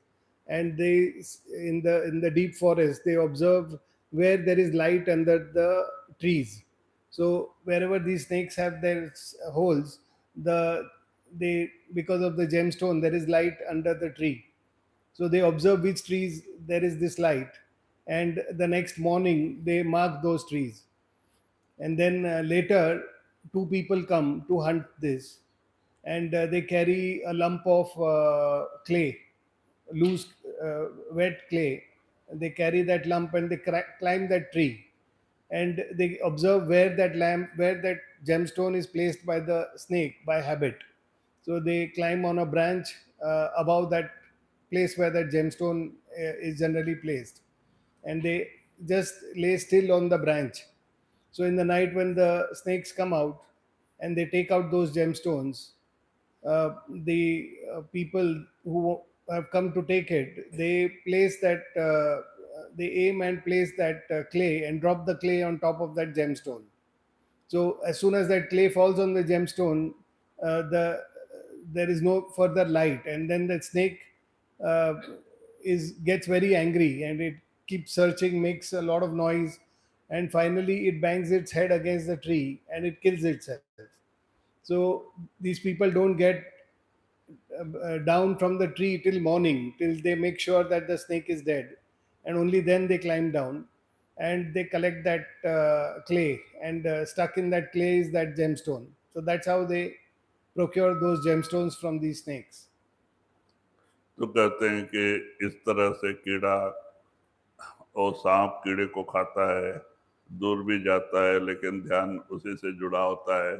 B: and in the deep forest they observe where there is light under the trees. So wherever these snakes have their holes, they because of the gemstone there is light under the tree. So they observe which trees there is this light, and the next morning they mark those trees. And then later, two people come to hunt this, and they carry a lump of clay, loose, wet clay. They carry that lump and they climb that tree, and they observe where that gemstone is placed by the snake by habit. So they climb on a branch above that place where that gemstone is generally placed, and they just lay still on the branch. So in the night, when the snakes come out and they take out those gemstones, the people who have come to take it, they aim and place that clay and drop the clay on top of that gemstone. So as soon as that clay falls on the gemstone, there is no further light, and then the snake uh, is gets very angry, and it keeps searching, makes a lot of noise, and finally it bangs its head against the tree and it kills itself. So these people don't get down from the tree till morning, till they make sure that the snake is dead, and only then they climb down and they collect that clay, and stuck in that clay is that gemstone. So that's how they procure those gemstones from these snakes.
C: तो कहते हैं कि इस तरह से कीड़ा और सांप कीड़े को खाता है, दूर भी जाता है लेकिन ध्यान उसी से जुड़ा होता है।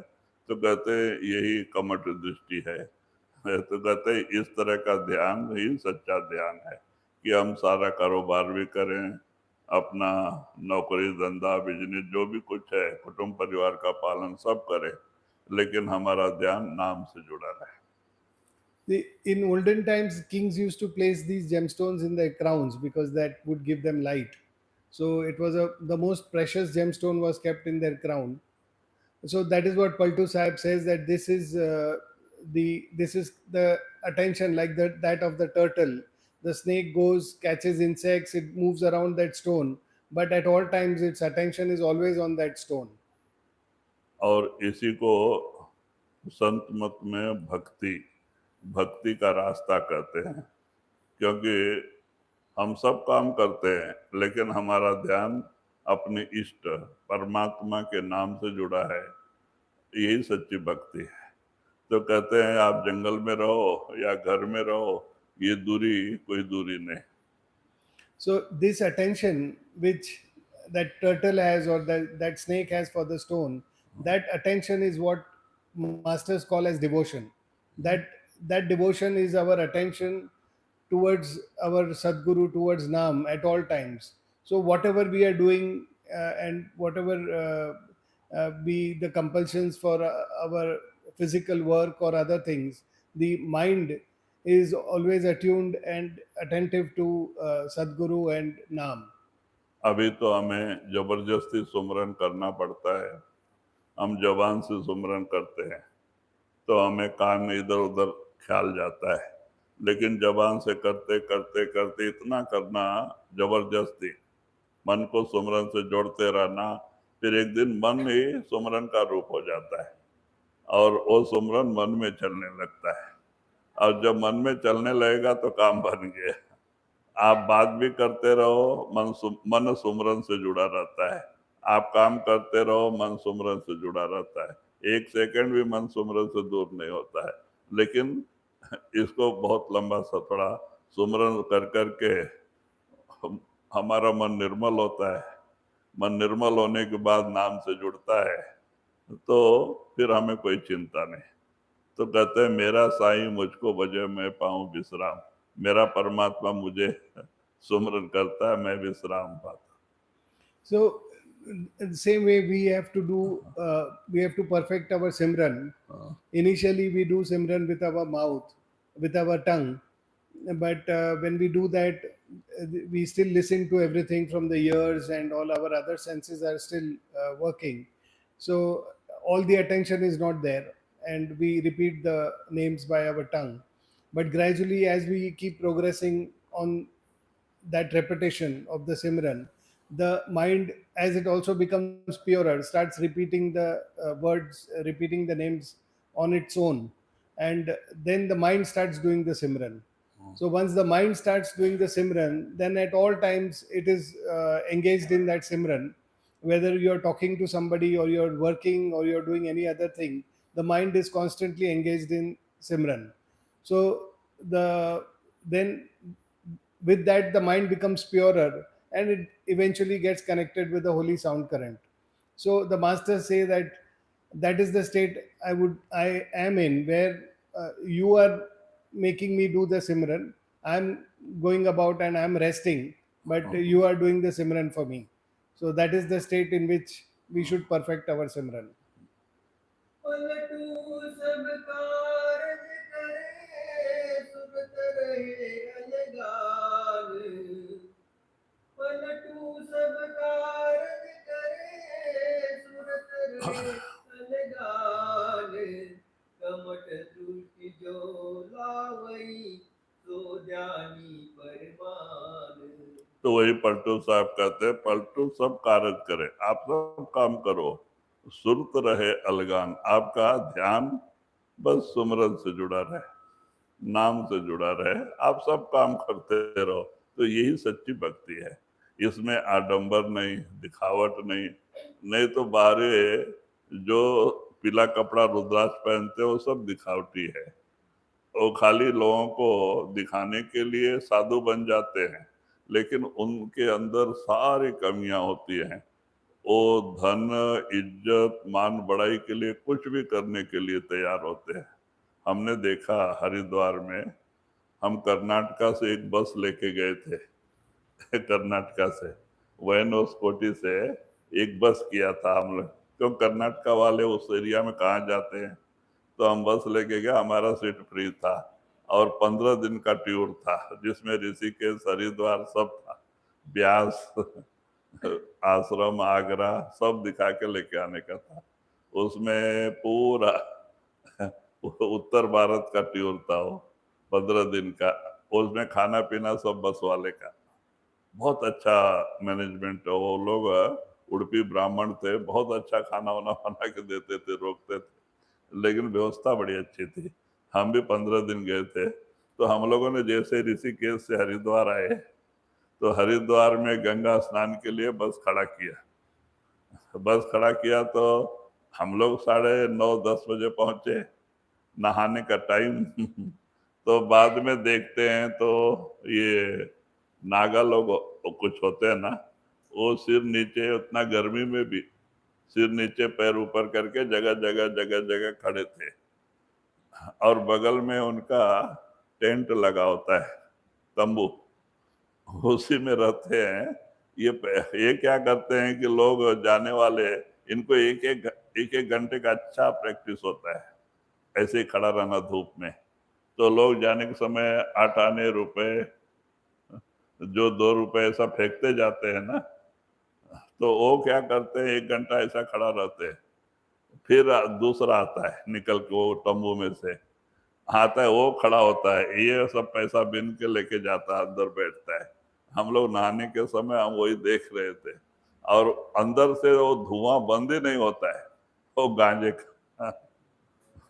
C: तो कहते हैं यही कमठ दृष्टि है। तो कहते हैं इस तरह का ध्यान ही सच्चा ध्यान है कि हम सारा कारोबार भी करें, अपना नौकरी धंधा बिजनेस जो भी कुछ है, कुटुंब परिवार का पालन सब करें, लेकिन हमारा ध्यान नाम से जुड़ा रहे।
B: In olden times, kings used to place these gemstones in their crowns because that would give them light. So it was the most precious gemstone was kept in their crown. So that is what Paltu Sahib says, that this is the attention, like that of the turtle. The snake goes, catches insects, it moves around that stone, but at all times its attention is always on that stone.
C: और इसी को संत मत में भक्ति का रास्ता कहते हैं, क्योंकि हम सब काम करते हैं लेकिन हमारा ध्यान अपने इष्ट परमात्मा के नाम से जुड़ा है। यही सच्ची भक्ति है। तो कहते हैं आप जंगल में रहो या घर में रहो, ये दूरी कोई दूरी नहीं।
B: So this attention which that turtle has, or that snake has for the stone, that attention is what masters call as devotion. That devotion is our attention towards our Sadguru, towards Nam at all times. So whatever we are doing and whatever be the compulsions for our physical work or other things, the mind is always attuned and attentive to Sadguru and Nam.
C: अभी तो हमें जबरदस्ती सुमरन करना पड़ता है, हम जबान से सुमरन करते हैं तो हमें कान इधर उधर ख्याल जाता है, लेकिन जबान से करते करते करते इतना करना जबरदस्ती, मन को सुमरन से जोड़ते रहना, फिर एक दिन मन ही सुमरन का रूप हो जाता है और वो सुमरन मन में चलने लगता है, और जब मन में चलने लगेगा तो काम बन गया। आप बात भी करते रहो, मन सुमरन से जुड़ा रहता है, आप काम करते रहो, मन सुमरन से जुड़ा रहता है, एक सेकंड भी मन सुमरन से दूर नहीं होता है। लेकिन इसको बहुत लंबा सफड़ा सुमरन कर करके हमारा मन निर्मल होता है, मन निर्मल होने के बाद नाम से जुड़ता है तो फिर हमें कोई चिंता नहीं। तो कहते हैं मेरा साईं मुझको बजे मैं पाऊं विश्राम, मेरा परमात्मा मुझे सुमरन करता है, मैं विश्राम पाता।
B: So, in the same way, we have to do, we have to perfect our Simran. Initially, we do Simran with our mouth, with our tongue. But when we do that, we still listen to everything from the ears, and all our other senses are still working. So, all the attention is not there, and we repeat the names by our tongue. But gradually, as we keep progressing on that repetition of the Simran, the mind, as it also becomes purer, starts repeating the words, repeating the names on its own. And then the mind starts doing the Simran. So once the mind starts doing the Simran, then at all times it is engaged in that Simran. Whether you're talking to somebody or you're working or you're doing any other thing, the mind is constantly engaged in Simran. So then with that the mind becomes purer and it eventually gets connected with the holy sound current. So the masters say that that is the state I am in, where you are making me do the Simran. I'm going about and I'm resting, but you are doing the Simran for me. So that is the state in which we should perfect our Simran.
A: Paltu सब कारज करे सुरत रहे अलगाल, पलटू सब कारज करे सुरत रहे अलगाल, कमट दृष्टि जो लावई सो ध्यानी परमाल।
C: तो वही पलटू साहब कहते हैं, पलटू सब कार्य करे, आप सब काम करो, सुरत रहे अलगान, आपका ध्यान बस सुमरन से जुड़ा रहे, नाम से जुड़ा रहे, आप सब काम करते रहो। तो यही सच्ची भक्ति है, इसमें आडंबर नहीं, दिखावट नहीं। नहीं तो बाहरे जो पीला कपड़ा रुद्राक्ष पहनते वो सब दिखावटी है, वो खाली लोगों को दिखाने के लिए साधु बन जाते हैं, लेकिन उनके अंदर सारी कमियां होती हैं। वो धन, इज्जत, मान बढ़ाई के लिए कुछ भी करने के लिए तैयार होते हैं। हमने देखा हरिद्वार में, हम कर्नाटका से एक बस लेके गए थे कर्नाटका से वैनोस्कोटी से एक बस किया था हम लोग, क्यों कर्नाटका वाले उस एरिया में कहाँ जाते हैं, तो हम बस लेके गए, हमारा सीट फ्री था और 15 दिन का टूर था जिसमें ऋषिकेश, हरिद्वार सब था, ब्यास आश्रम, आगरा सब दिखा के लेके आने का था। उसमें पूरा उत्तर भारत का टूर था वो 15 दिन का, उसमें खाना पीना सब बस वाले का। बहुत अच्छा मैनेजमेंट है, वो लोग उड़पी ब्राह्मण थे, बहुत अच्छा खाना वाना बना के देते थे, रोकते थे, लेकिन व्यवस्था बड़ी अच्छी थी। हम भी 15 दिन गए थे, तो हम लोगों ने जैसे ऋषिकेश से हरिद्वार आए तो हरिद्वार में गंगा स्नान के लिए बस खड़ा किया तो हम लोग 9:30-10 बजे पहुंचे, नहाने का टाइम तो बाद में देखते हैं तो ये नागा लोग कुछ होते हैं ना, वो सिर नीचे, उतना गर्मी में भी सिर नीचे पैर ऊपर करके जगह खड़े थे, और बगल में उनका टेंट लगा होता है, तंबू, उसी में रहते हैं। ये क्या करते हैं कि लोग जाने वाले, इनको एक एक घंटे का अच्छा प्रैक्टिस होता है ऐसे ही खड़ा रहना धूप में। तो लोग जाने के समय 8 आने रुपए, जो 2 रुपए ऐसा फेंकते जाते हैं ना, तो वो क्या करते हैं, 1 घंटा ऐसा खड़ा रहते हैं। फिर दूसरा आता है निकल के, वो तंबू में से आता है, वो खड़ा होता है, ये सब पैसा बिन के लेके जाता है, अंदर बैठता है। हम लोग नहाने के समय हम वही देख रहे थे, और अंदर से वो धुआं बंद ही नहीं होता है, वो गांजे का।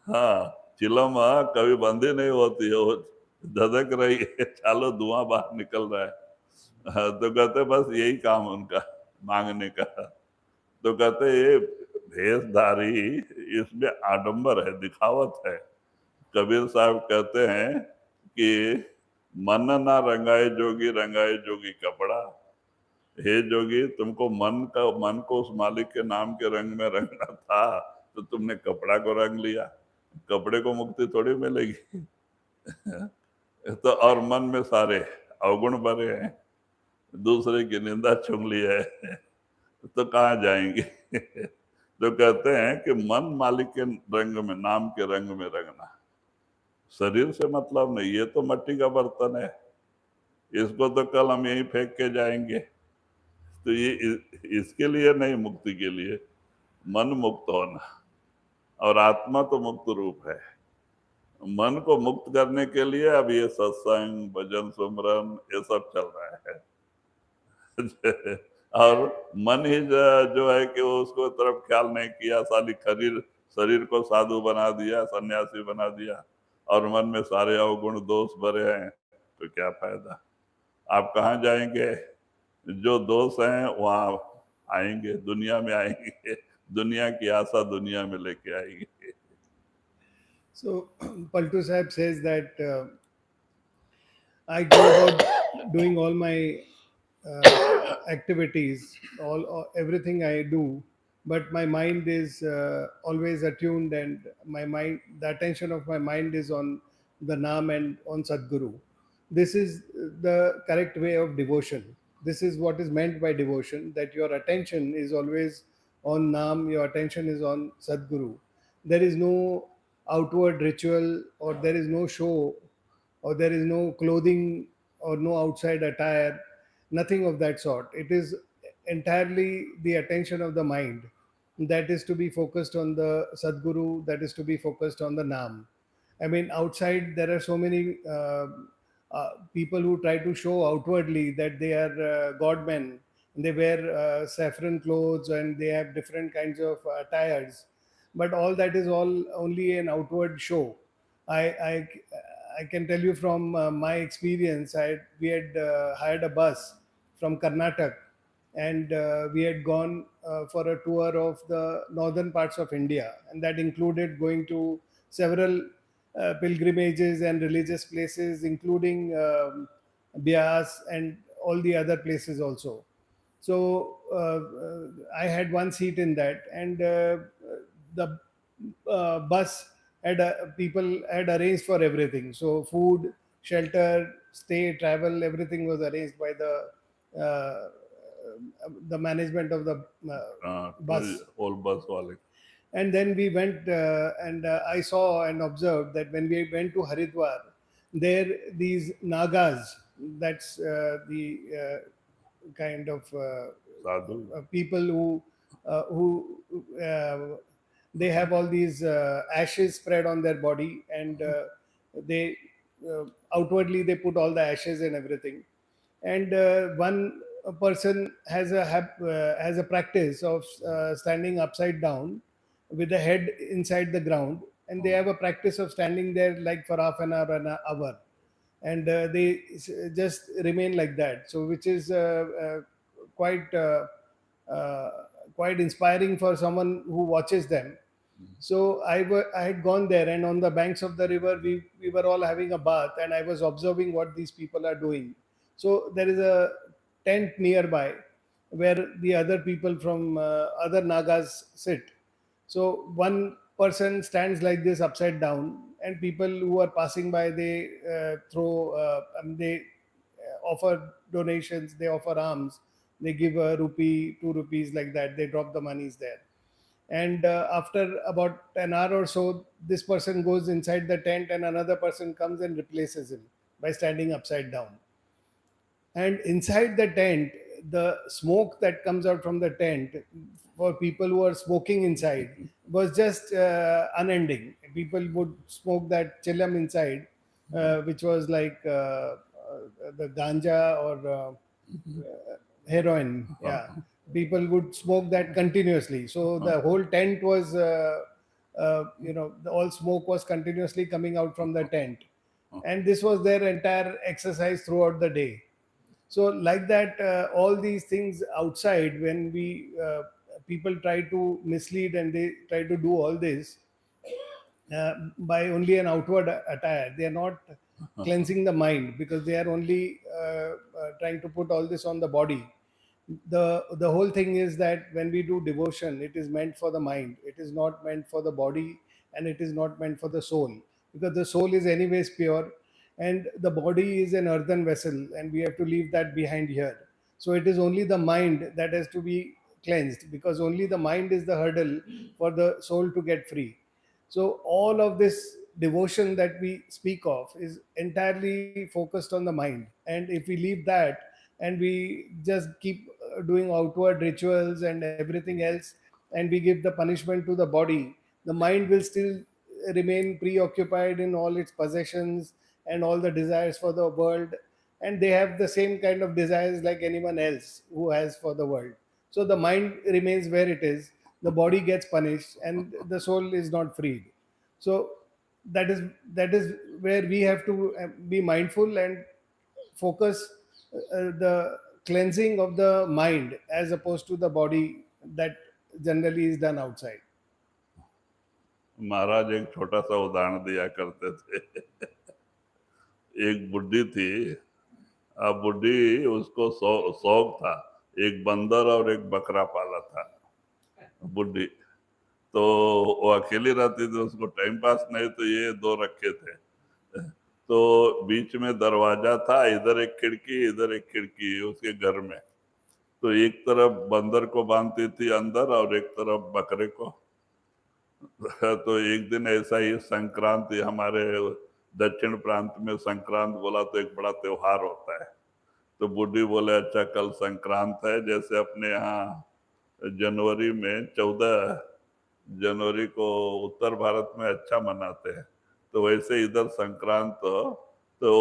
C: हाँ, चिलम कभी बंद ही नहीं होती है, वो धधक रही है, चालो धुआं बाहर निकल रहा है। हाँ, तो कहते बस यही काम उनका, मांगने का। तो कहते ये भेषधारी, इसमें आडंबर है, दिखावत है। कबीर साहब कहते हैं कि मन ना रंगाए जोगी, रंगाए जोगी कपड़ा। हे जोगी, तुमको मन को उस मालिक के नाम के रंग में रंगना था, तो तुमने कपड़ा को रंग लिया। कपड़े को मुक्ति थोड़ी मिलेगी। तो और मन में सारे अवगुण भरे हैं, दूसरे की निंदा चुगली है, तो कहाँ जाएंगे। तो कहते हैं कि मन मालिक के रंग में, नाम के रंग में रंगना। शरीर से मतलब नहीं, ये तो मिट्टी का बर्तन है, इसको तो कल हम यहीं फेंक के जाएंगे। तो ये इसके लिए नहीं, मुक्ति के लिए मन मुक्त होना, और आत्मा तो मुक्त रूप है। मन को मुक्त करने के लिए अब ये सत्संग, भजन, सुमरन, ये सब चल रहा है। और मन ही जो है कि वो उसको तरफ ख्याल नहीं किया, साली शरीर को साधु बना दिया, सन्यासी बना दिया, और मन में सारे अवगुण दोष भरे हैं, तो क्या फायदा। आप कहाँ जाएंगे, जो दोष हैं वहां आएंगे, दुनिया में आएंगे, दुनिया की आशा दुनिया में लेके आएंगे।
B: So Paltu Sahib says that I go about doing all my activities, everything I do, but my mind is always attuned, and the attention of my mind is on the Naam and on Sadguru. This is the correct way of devotion. This is what is meant by devotion, that your attention is always on Naam, your attention is on Sadguru. There is no outward ritual, or there is no show, or there is no clothing, or no outside attire, nothing of that sort. It is entirely the attention of the mind that is to be focused on the Sadguru, that is to be focused on the Naam. I mean, outside there are so many people who try to show outwardly that they are godmen. They wear saffron clothes and they have different kinds of attires, but all that is all only an outward show. I I, I can tell you from my experience. We had hired a bus from Karnataka, and we had gone for a tour of the northern parts of India, and that included going to several pilgrimages and religious places, including Bias and all the other places also. So I had one seat in that, and the bus had people had arranged for everything. So food, shelter, stay, travel, everything was arranged by the management of the bus.
C: All bus wale.
B: And then we went, and I saw and observed that when we went to Haridwar, there these Nagas, that's the kind of
C: Sadhu.
B: people who they have all these ashes spread on their body, and they outwardly they put all the ashes and everything. And one person has a practice of standing upside down with the head inside the ground, and they have a practice of standing there like for half an hour, and they just remain like that. So which is quite uh, quite inspiring for someone who watches them. So I had gone there, and on the banks of the river, we were all having a bath, and I was observing what these people are doing. So there is a tent nearby where the other people from other Nagas sit. So one person stands like this upside down, and people who are passing by, they throw, they offer donations, they offer alms, they give a rupee, 2 rupees, like that. They drop the monies there. And after about an hour or so, this person goes inside the tent, and another person comes and replaces him by standing upside down. And inside the tent, the smoke that comes out from the tent for people who are smoking inside was just unending. People would smoke that chillum inside, which was like the ganja or heroin. Yeah, people would smoke that continuously. So the whole tent was, all smoke was continuously coming out from the tent, and this was their entire exercise throughout the day. So like that, all these things outside, when we people try to mislead and they try to do all this by only an outward attire, they are not cleansing the mind, because they are only trying to put all this on the body. The whole thing is that when we do devotion, it is meant for the mind, it is not meant for the body, and it is not meant for the soul, because the soul is anyways pure, and the body is an earthen vessel, and we have to leave that behind here. So it is only the mind that has to be cleansed, because only the mind is the hurdle for the soul to get free. So all of this devotion that we speak of is entirely focused on the mind. And if we leave that and we just keep doing outward rituals and everything else, and we give the punishment to the body, the mind will still remain preoccupied in all its possessions and all the desires for the world. And they have the same kind of desires like anyone else who has for the world. So the mind remains where it is, the body gets punished, and the soul is not freed. So that is where we have to be mindful and focus the cleansing of the mind as opposed to the body that generally is done outside.
C: महाराज एक छोटा सा उदाहरण दिया करते थे। एक बुड्ढी थी, अब बुड्ढी उसको शौक था, एक बंदर और एक बकरा पाला था बुड्ढी। तो वो अकेली रहती थी, उसको टाइम पास नहीं, तो ये दो रखे थे। तो बीच में दरवाजा था, इधर एक खिड़की इधर एक खिड़की उसके घर में। तो एक तरफ बंदर को बांधती थी अंदर और एक तरफ बकरे को। तो एक दिन ऐसा ही संक्रांति, हमारे दक्षिण प्रांत में संक्रांत बोला तो एक बड़ा त्योहार होता है। तो बुढ़ी बोले अच्छा कल संक्रांत है, जैसे अपने यहाँ जनवरी में 14 जनवरी को उत्तर भारत में अच्छा मनाते हैं, तो वैसे इधर संक्रांत। तो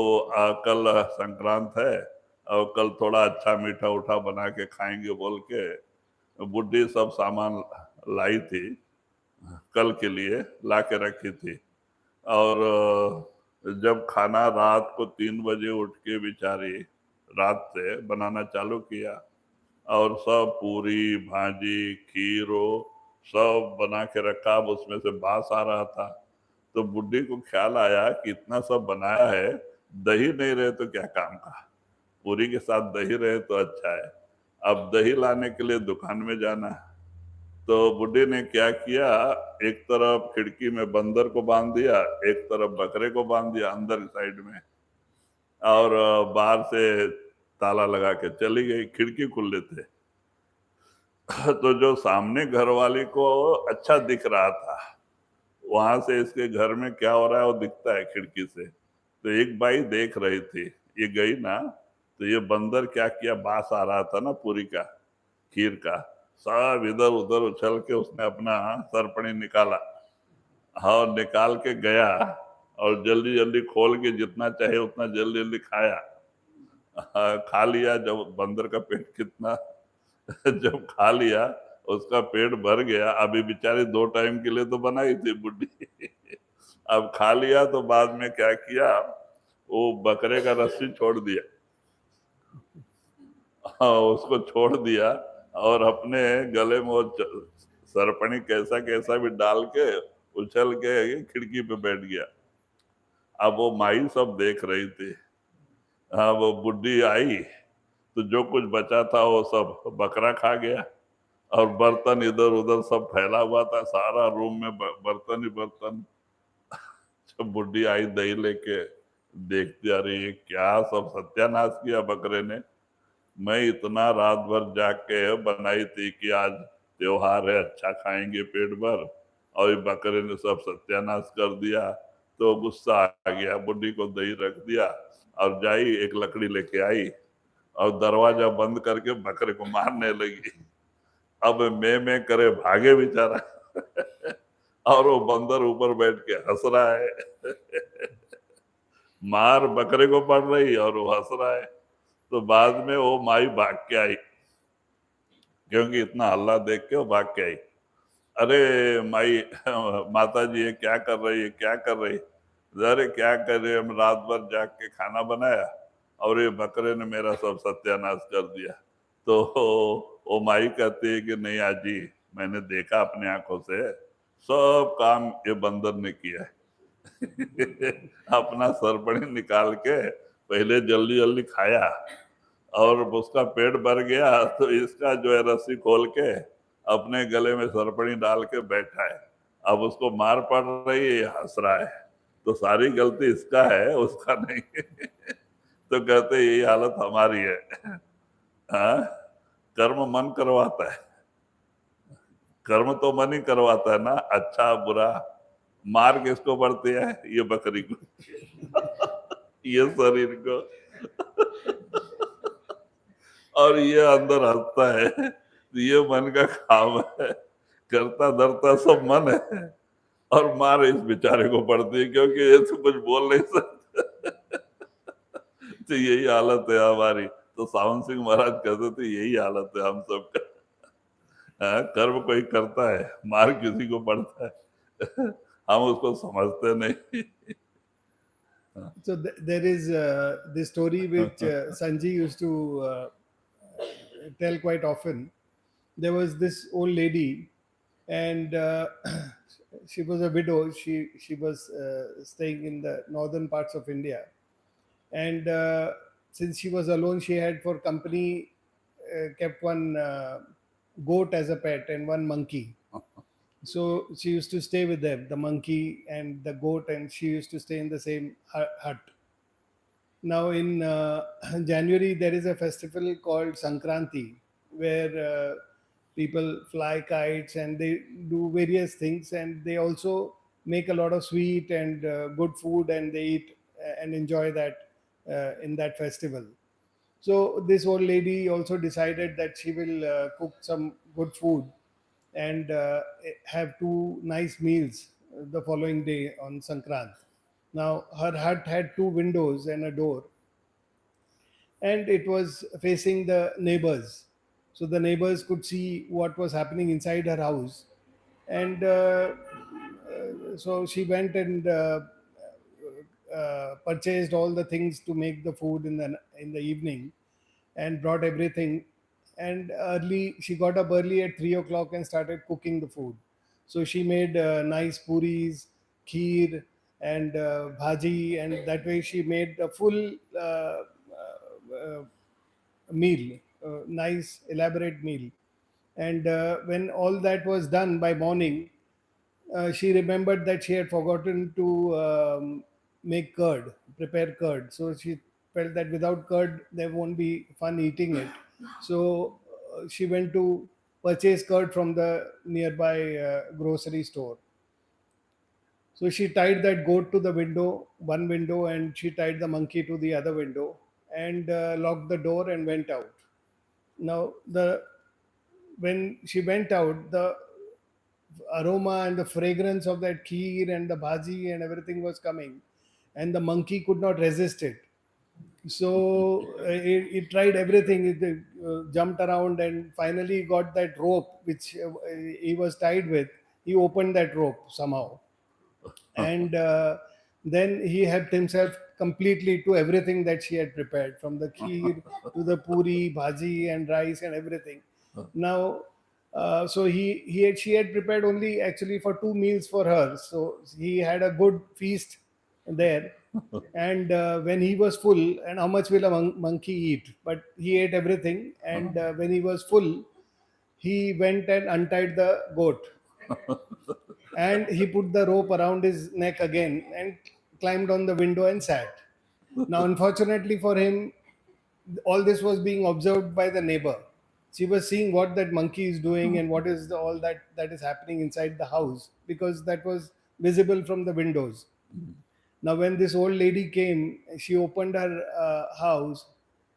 C: कल संक्रांत है और कल थोड़ा अच्छा मीठा उठा बना के खाएंगे बोल के बुढ़ी सब सामान लाई थी, कल के लिए ला के रखी थी। और जब खाना रात को 3 बजे उठ के बेचारी रात से बनाना चालू किया, और सब पूरी भाजी खीरो सब बना के रखा, अब उसमें से बास आ रहा था। तो बुढ़ी को ख्याल आया कि इतना सब बनाया है, दही नहीं रहे तो क्या काम का, पूरी के साथ दही रहे तो अच्छा है। अब दही लाने के लिए दुकान में जाना है। तो बुढ़ी ने क्या किया, एक तरफ खिड़की में बंदर को बांध दिया, एक तरफ बकरे को बांध दिया अंदर साइड में, और बाहर से ताला लगा के चली गई, खिड़की खुले थे। तो जो सामने घर वाली को अच्छा दिख रहा था, वहां से इसके घर में क्या हो रहा है वो दिखता है खिड़की से। तो एक बाई देख रही थी, ये गई ना, तो ये बंदर क्या किया, बास आ रहा था ना पूरी का खीर का, सब इधर उधर उछल के उसने अपना सरपणी निकाला और निकाल के गया, और जल्दी जल्दी खोल के जितना चाहे उतना जल्दी जल्दी खाया। खा लिया, जब बंदर का पेट कितना जब खा लिया उसका पेट भर गया। अभी बेचारी 2 टाइम के लिए तो बनाई थी बुढ़ी अब खा लिया तो बाद में क्या किया, वो बकरे का रस्सी छोड़ दिया, उसको छोड़ दिया और अपने गले में वो सरपणी कैसा कैसा भी डाल के उछल के खिड़की पे बैठ गया। अब वो माई सब देख रही थी। हाँ, वो बुढ़ी आई तो जो कुछ बचा था वो सब बकरा खा गया, और बर्तन इधर उधर सब फैला हुआ था, सारा रूम में बर्तन ही बर्तन। जब बुढ़ी आई दही लेके देखते अरे ये क्या सब सत्यानाश किया बकरे ने। मैं इतना रात भर जाग के बनाई थी कि आज त्योहार है, अच्छा खाएंगे पेट भर, और ये बकरे ने सब सत्यानाश कर दिया। तो गुस्सा आ गया, बुढ़ी को दही रख दिया और जाई एक लकड़ी लेके आई और दरवाजा बंद करके बकरे को मारने लगी। अब मैं करे भागे बेचारा और वो बंदर ऊपर बैठ के हंस रहा है मार बकरे को पड़ रही और वो हंस रहा है। तो बाद में वो माई भाग के आई, क्योंकि इतना हल्ला देख के वो भाग के आई। अरे माई माता जी ये क्या कर रही है, क्या कर रही? अरे क्या कर रहे, हम रात भर जाग के खाना बनाया और ये बकरे ने मेरा सब सत्यानाश कर दिया। तो वो माई कहती है कि नहीं आजी, मैंने देखा अपने आंखों से, सब काम ये बंदर ने किया है अपना सरपणी निकाल के पहले जल्दी जल्दी खाया और उसका पेट भर गया, तो इसका जो है रस्सी खोल के अपने गले में सरपणी डाल के बैठा है। अब उसको मार पड़ रही है, ये हंस रहा है। तो सारी गलती इसका है, उसका नहीं तो कहते यही हालत हमारी है। हाँ, कर्म मन करवाता है, कर्म तो मन ही करवाता है ना, अच्छा बुरा। मार किसको पड़ती है? ये बकरी को ये शरीर को और ये अंदर हंसता है। ये मन का काम है, करता धरता सब मन है, और मार इस बेचारे को पड़ती है क्योंकि ये तो कुछ बोल नहीं सकता तो यही हालत है हमारी। तो सावन सिंह महाराज कहते थे यही हालत है हम सबका। हाँ, कर्म कोई करता है, मार किसी को पड़ता है हम उसको समझते नहीं।
B: So there is this story which Sanji used to tell quite often. There was this old lady, and she was a widow. She was staying in the northern parts of India, and since she was alone, she had for company kept one goat as a pet and one monkey. So she used to stay with them, the monkey and the goat, and she used to stay in the same hut. Now in January there is a festival called Sankranti, where people fly kites and they do various things, and they also make a lot of sweet and good food, and they eat and enjoy that in that festival. So this old lady also decided that she will cook some good food and have two nice meals the following day on Sankrant. Now her hut had two windows and a door, and it was facing the neighbors. So the neighbors could see what was happening inside her house. And so she went and purchased all the things to make the food in the evening, and brought everything. And early, she got up early at 3 o'clock and started cooking the food. So she made nice puris, kheer, and bhaji, and that way she made a full uh, meal, nice elaborate meal. And when all that was done by morning, she remembered that she had forgotten to make curd, prepare curd. So she felt that without curd, there won't be fun eating it. So she went to purchase curd from the nearby grocery store. So she tied that goat to the window, one window, and she tied the monkey to the other window, and locked the door and went out. Now, when she went out, the aroma and the fragrance of that kheer and the bhaji and everything was coming, and the monkey could not resist it. So it tried everything. It jumped around and finally got that rope which he was tied with. He opened that rope somehow, and then he helped himself completely to everything that she had prepared, from the kheer to the puri, bhaji, and rice and everything. Now, so she had prepared only actually for two meals for her. So he had a good feast there. And when he was full, and how much will a monkey eat? But he ate everything. And when he was full, he went and untied the goat, and he put the rope around his neck again and climbed on the window and sat. Now, unfortunately for him, all this was being observed by the neighbor. She was seeing what that monkey is doing and what is all that is happening inside the house, because that was visible from the windows. Now, when this old lady came, she opened her house.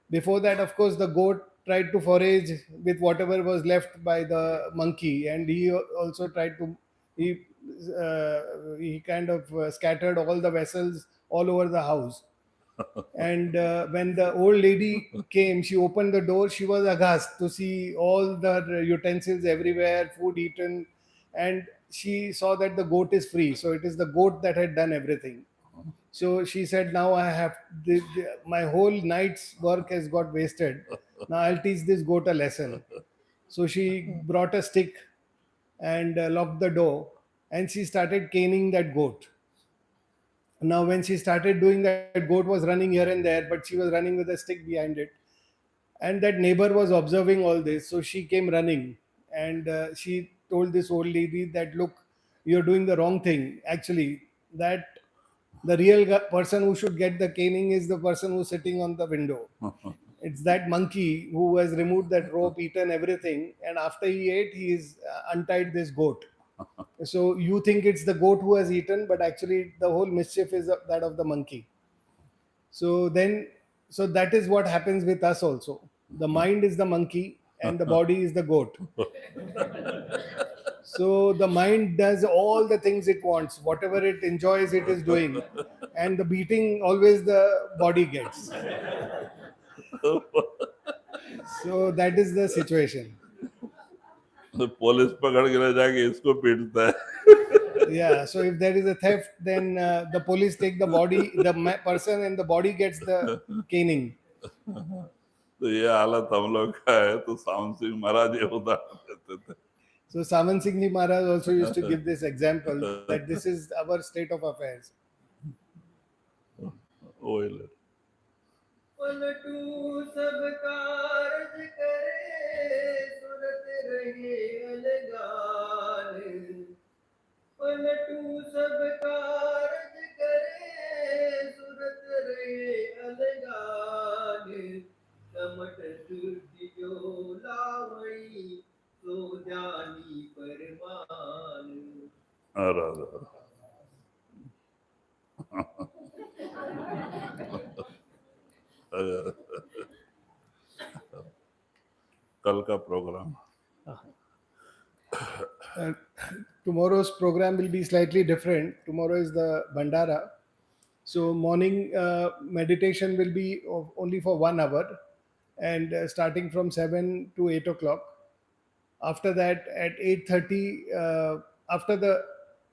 B: Before that, of course, the goat tried to forage with whatever was left by the monkey, and he also tried to he he kind of scattered all the vessels all over the house. And when the old lady came, she opened the door. She was aghast to see all the utensils everywhere, food eaten, and she saw that the goat is free. So it is the goat that had done everything. So she said, "Now I have my whole night's work has got wasted. Now I'll teach this goat a lesson." So she brought a stick and locked the door, and she started caning that goat. Now, when she started doing that, goat was running here and there, but she was running with a stick behind it. And that neighbor was observing all this, so she came running, and she told this old lady that, "Look, you're doing the wrong thing. Actually, that the real person who should get the caning is the person who's sitting on the window. It's that monkey who has removed that rope, eaten everything, and after he ate, he's untied this goat. So you think it's the goat who has eaten, but actually the whole mischief is that of the monkey." So then, so that is what happens with us also. The mind is the monkey and the body is the goat. So the mind does all the things it wants, whatever it enjoys, it is doing, and the beating always the body gets. So that is the situation.
C: तो police पकड़ के ले जाके इसको पीटता है.
B: Yeah. So if there is a theft, then the police take the body, the person, and the body gets the caning.
C: तो ये हालत हम लोग का है. तो सावन सिंह महाराज ये उदाहरण देते थे.
B: So Saman Singh Ji Maharaj also used to give this example that this is our state of affairs.
C: वही ले.
A: पलटू सब कारज करे सुरत रहे अलगान पलटू सब कारज करे सुरत रहे अलगान कमट दुर्ग जो लावई सो जानी परमान
C: राधा. कल का programme.
B: Tomorrow's program will be slightly different. Tomorrow is the Bhandara. So morning meditation will be only for 1 hour, and starting from 7 to 8 o'clock. After that, at 8:30, after the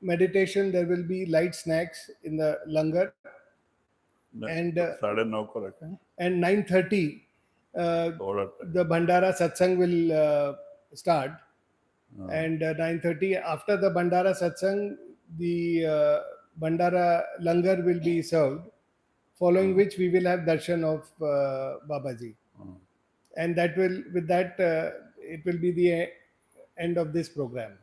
B: meditation, there will be light snacks in the langar. And
C: 9:30 को रखा है.
B: and 9:30, the Bhandara Satsang will start. And 9:30, after the Bhandara Satsang, the Bhandara Langar will be served, following which we will have darshan of Babaji. And that will, with that, it will be the end of this program.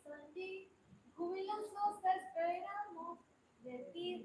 D: Sandy, jubilosos te esperamos. De ti